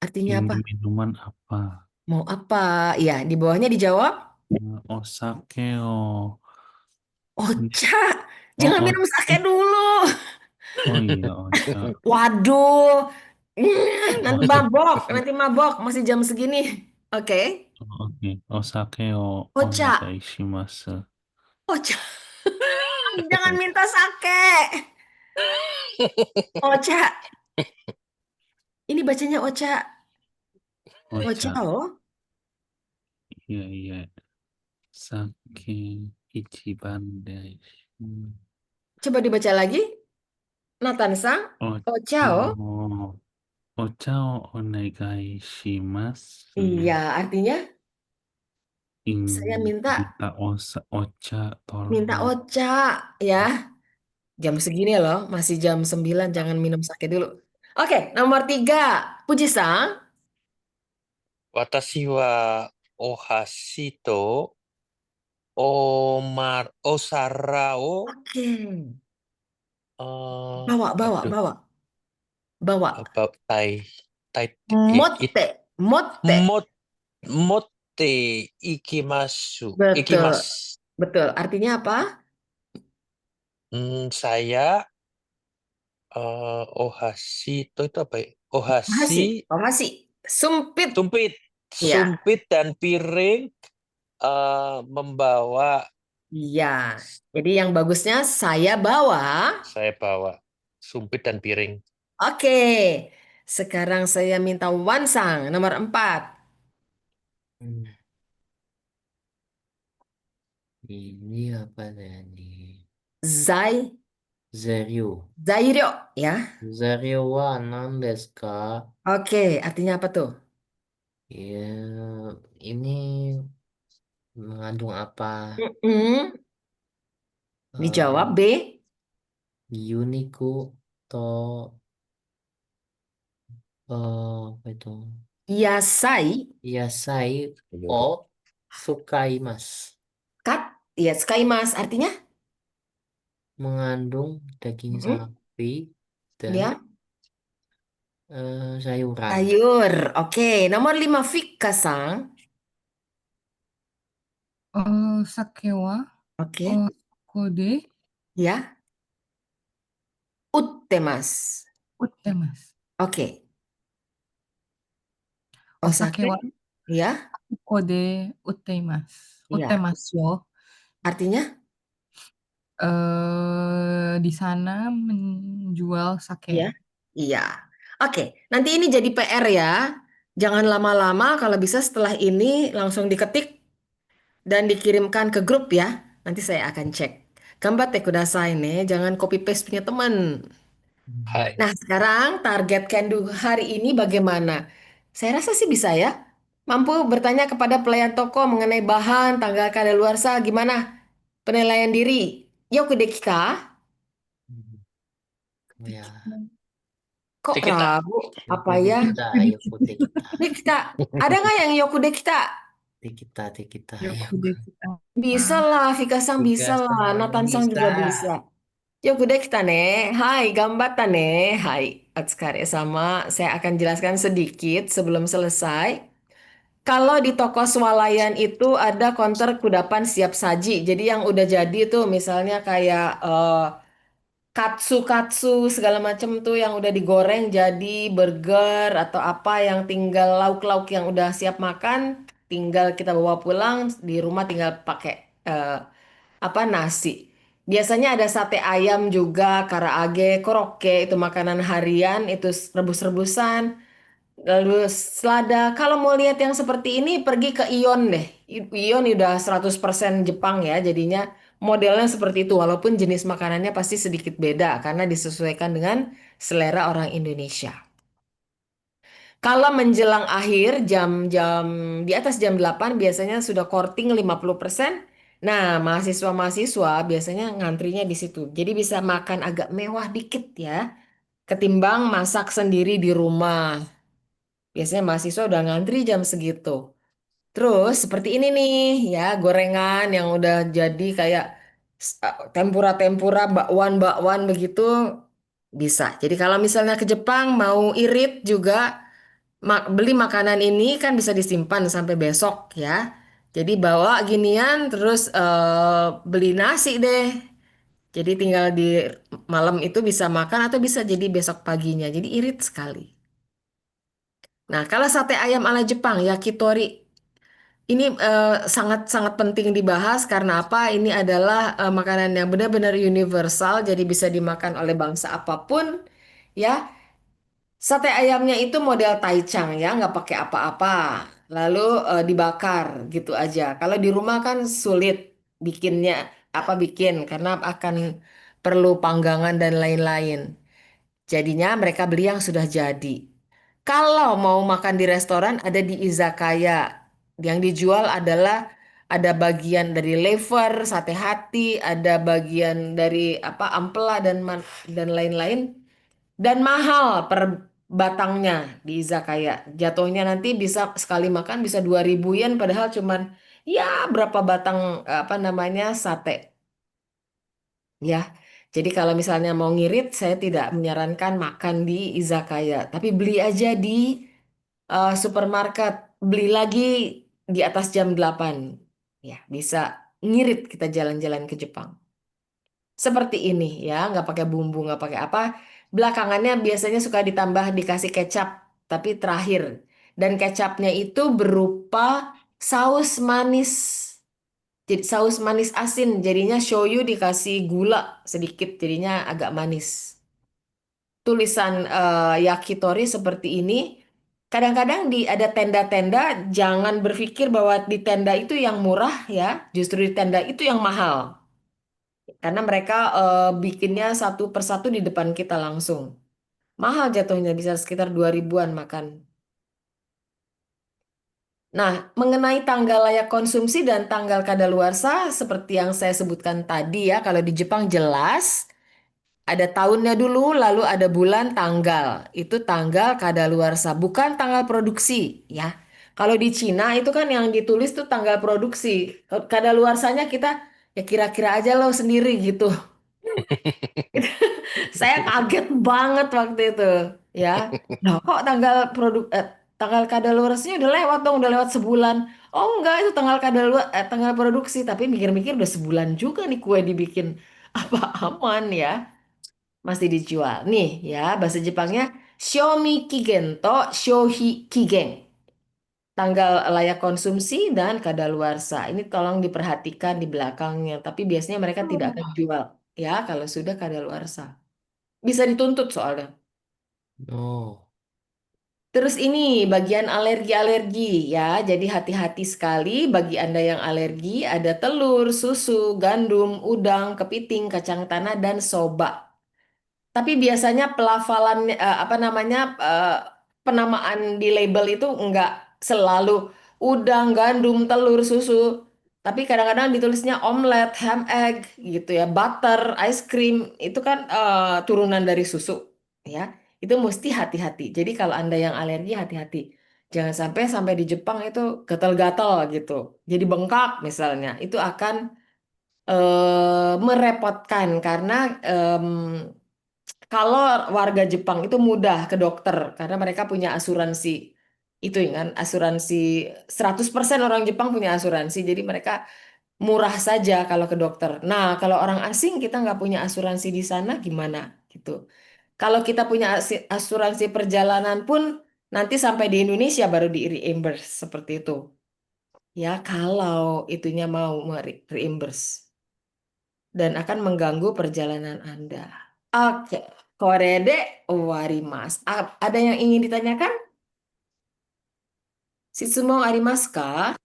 Artinya apa? ini minuman apa? Mau apa? Ya, di bawahnya dijawab. Osake o. Ocha, jangan Oh, minum sake dulu. oh iya, ocha. Waduh, nanti Ocha. mabok, nanti mabok. Masih jam segini. Oke, Oke, osake o Ocha, onegai shimasu. Ocha, jangan minta sake. Ocha, ini bacanya Ocha, Ocha Ocha, oh. iya, iya. Sake ichiban desu. Coba dibaca lagi. Nathan-san, Ocha Ocha oh. o, ocha o onegai shimasu. Iya, artinya saya In, minta ocha, minta tolong. Ocha ya. Jam segini loh, masih jam 9, jangan minum sake dulu. Oke, nomor 3. Puji-san. 私はお箸とお皿を、 Oke. eh, Bawa, bawa, aduh, bawa. Bawa. apa, Motte. Motte. mot, motte Betul. ikimasu. Betul. Artinya apa? Saya ohashi itu apa ya? Ohasi. Ohashi, Ohasi. Sumpit. sumpit, Ya. sumpit dan piring membawa, Iya. Jadi yang bagusnya saya bawa. saya bawa sumpit dan piring. Oke. Sekarang saya minta Wansang. Nomor 4. Hmm, Ini apa nih? Zai. Zario. Zairio. Ya. Zario wa nan desu ka? Oke. Artinya apa tuh? Ya, ini mengandung apa? Mm-mm. Dijawab B. Yuniku to apa itu? Yasai. Yasai o sukaimasu. Kat. Ya, skaimas. Artinya? Mengandung daging Mm-mm. sapi dan Ya. sayuran. Sayur. Oke. Nomor 5. Fika-sang. Sake wa Oke. kode Ya. Uttemasu. uttemasu. Oke. Osake Osake. wa Ya. kode utteimasu. Ya. Uttemasu yo. Artinya? Di sana menjual Ya. sake. Iya. Oke. Nanti ini jadi PR ya. Jangan lama-lama. Kalau bisa setelah ini langsung diketik dan dikirimkan ke grup ya. Nanti saya akan cek. Gambatte kudasai nih. Jangan copy paste punya teman. Hai. Nah, sekarang target Kendu hari ini bagaimana? Saya rasa sih bisa ya. Mampu bertanya kepada pelayan toko mengenai bahan, tanggal kadaluarsa, gimana? Penilaian diri. Yoku dekika? Ya, Kok Tikita. ragu? Apa yoku ya? dekita, yoku dekita, Dekita. Ada nggak yang yoku dekita? dekita, dekita, Yoku yoku. dekita. Bisa lah, Vika-san bisa Tugas lah, semuanya Nathan-san bisa. juga bisa. Yoku dekita ne. Hai, gambatta ne. Hai, otsukare sama. Saya akan jelaskan sedikit sebelum selesai. Kalau di toko swalayan itu ada counter kudapan siap saji. Jadi yang udah jadi tuh misalnya kayak katsu-katsu segala macam tuh yang udah digoreng jadi burger atau apa yang tinggal lauk-lauk yang udah siap makan, tinggal kita bawa pulang di rumah tinggal pakai eh, apa nasi. Biasanya ada sate ayam juga, karaage, korokke itu makanan harian, itu rebus-rebusan. Lalu selada, kalau mau lihat yang seperti ini pergi ke Ion deh. Ion udah 100% Jepang ya, jadinya modelnya seperti itu. Walaupun jenis makanannya pasti sedikit beda karena disesuaikan dengan selera orang Indonesia. Kalau menjelang akhir jam-jam di atas jam 8 biasanya sudah korting 50%. Nah, mahasiswa-mahasiswa biasanya ngantrinya di situ. Jadi bisa makan agak mewah dikit ya, ketimbang masak sendiri di rumah. Biasanya mahasiswa udah ngantri jam segitu. Terus seperti ini nih ya, gorengan yang udah jadi kayak tempura-tempura, bakwan-bakwan begitu bisa. Jadi kalau misalnya ke Jepang mau irit juga beli makanan ini kan bisa disimpan sampai besok ya. Jadi bawa ginian terus beli nasi deh. Jadi tinggal di malam itu bisa makan atau bisa jadi besok paginya. Jadi irit sekali. Nah, kalau sate ayam ala Jepang, yakitori, ini sangat-sangat penting dibahas karena apa? Ini adalah makanan yang benar-benar universal, jadi bisa dimakan oleh bangsa apapun, ya. Sate ayamnya itu model taichan ya, nggak pakai apa-apa, lalu dibakar gitu aja. Kalau di rumah kan sulit bikinnya, apa bikin karena akan perlu panggangan dan lain-lain. Jadinya mereka beli yang sudah jadi. Kalau mau makan di restoran ada di izakaya. Yang dijual adalah ada bagian dari lever, sate hati, ada bagian dari apa ampela dan lain-lain dan mahal per batangnya di izakaya. Jatuhnya nanti bisa sekali makan bisa 2.000 yen padahal cuman ya berapa batang apa namanya sate. Ya, jadi kalau misalnya mau ngirit, saya tidak menyarankan makan di izakaya, tapi beli aja di supermarket, beli lagi di atas jam 8. Ya, bisa ngirit kita jalan-jalan ke Jepang. Seperti ini ya, nggak pakai bumbu, nggak pakai apa. Belakangannya biasanya suka ditambah dikasih kecap, tapi terakhir. Dan kecapnya itu berupa saus manis. Jadi saus manis asin, jadinya shoyu dikasih gula sedikit, jadinya agak manis. Tulisan yakitori seperti ini. Kadang-kadang ada tenda-tenda, jangan berpikir bahwa di tenda itu yang murah ya, justru di tenda itu yang mahal. Karena mereka bikinnya satu persatu di depan kita langsung. Mahal jatuhnya, bisa sekitar 2.000-an makan. Nah, mengenai tanggal layak konsumsi dan tanggal kadaluarsa, seperti yang saya sebutkan tadi ya, kalau di Jepang jelas ada tahunnya dulu, lalu ada bulan tanggal. Itu tanggal kadaluarsa, bukan tanggal produksi ya. Kalau di Cina itu kan yang ditulis tuh tanggal produksi. Kadaluarsanya kita ya kira-kira aja lo sendiri gitu. Saya kaget banget waktu itu ya. Nah, kok tanggal kadaluarsanya udah lewat dong, udah lewat sebulan. Oh enggak, itu tanggal produksi, tapi mikir-mikir udah sebulan juga nih kue dibikin. Apa aman ya? Masih dijual. Nih ya, bahasa Jepangnya Shomi Kigen to Shohi Kigen. Tanggal layak konsumsi dan kadaluarsa. Ini tolong diperhatikan di belakangnya, tapi biasanya mereka tidak akan jual ya kalau sudah kadaluarsa. Bisa dituntut soalnya. Oh. Terus ini bagian alergi-alergi ya. Jadi hati-hati sekali bagi Anda yang alergi, ada telur, susu, gandum, udang, kepiting, kacang tanah dan soba. Tapi biasanya pelafalan apa namanya penamaan di label itu enggak selalu udang, gandum, telur, susu. Tapi kadang-kadang ditulisnya omelet, ham egg gitu ya, butter, ice cream itu kan turunan dari susu ya. Itu mesti hati-hati. Jadi kalau Anda yang alergi hati-hati. Jangan sampai di Jepang itu gatal-gatal gitu. Jadi bengkak misalnya. Itu akan merepotkan karena kalau warga Jepang itu mudah ke dokter karena mereka punya asuransi. Itu ya kan, asuransi 100% orang Jepang punya asuransi. Jadi mereka murah saja kalau ke dokter. Nah, kalau orang asing kita nggak punya asuransi di sana gimana gitu. Kalau kita punya asuransi perjalanan pun nanti sampai di Indonesia baru di reimburse seperti itu. Ya, kalau itunya mau reimburse dan akan mengganggu perjalanan Anda. Oke, korede warimas. Ada yang ingin ditanyakan? Shitsumon arimasu ka?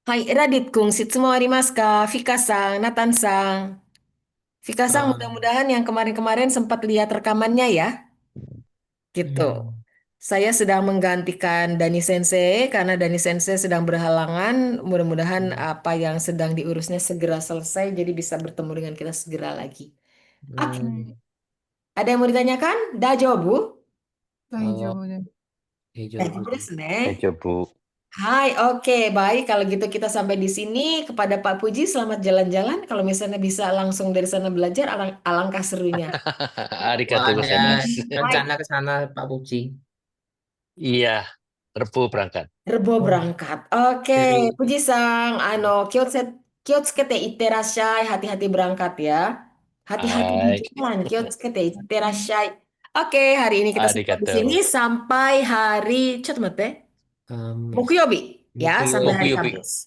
Hai, Radit-kun, shitsumon arimasu ka? Fika-san, Nathan-san. Fika-san, Ah, mudah-mudahan yang kemarin-kemarin sempat lihat rekamannya ya. Gitu. hmm. Saya sedang menggantikan Dani Sensei karena Dani Sensei sedang berhalangan. Mudah-mudahan apa yang sedang diurusnya segera selesai, jadi bisa bertemu dengan kita segera lagi. Oke, Hmm. ada yang mau ditanyakan? Dajobu? 大丈夫です。 Dajobu Daijoubu. desu ne. Bu. Hai, oke, baik. Kalau gitu kita sampai di sini. Kepada Pak Puji, selamat jalan-jalan. Kalau misalnya bisa langsung dari sana belajar, alangkah serunya. Wah, Arigatou ada gozaimasu. Baik, rencana ke sana Pak Puji. Iya, Rebo berangkat. Rebo Wah, berangkat. Oke, seru. Puji-sang, kiotsukete itterashai. Hati-hati berangkat ya. Hati-hati di Hai, jalan, kiotsukete itterashai. Oke, hari ini kita sampai di sini. arigatou. Sampai hari, coba Kamis. Mokuyobi. Ya, sampai hari Mokuyobi. Mokuyobi. Kamis.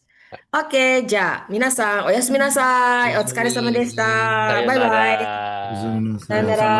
Oke, ja, minasan, oyasumi nasai. Otsukaresama deshita. Sayonara. Bye-bye. Bisa Sayonara.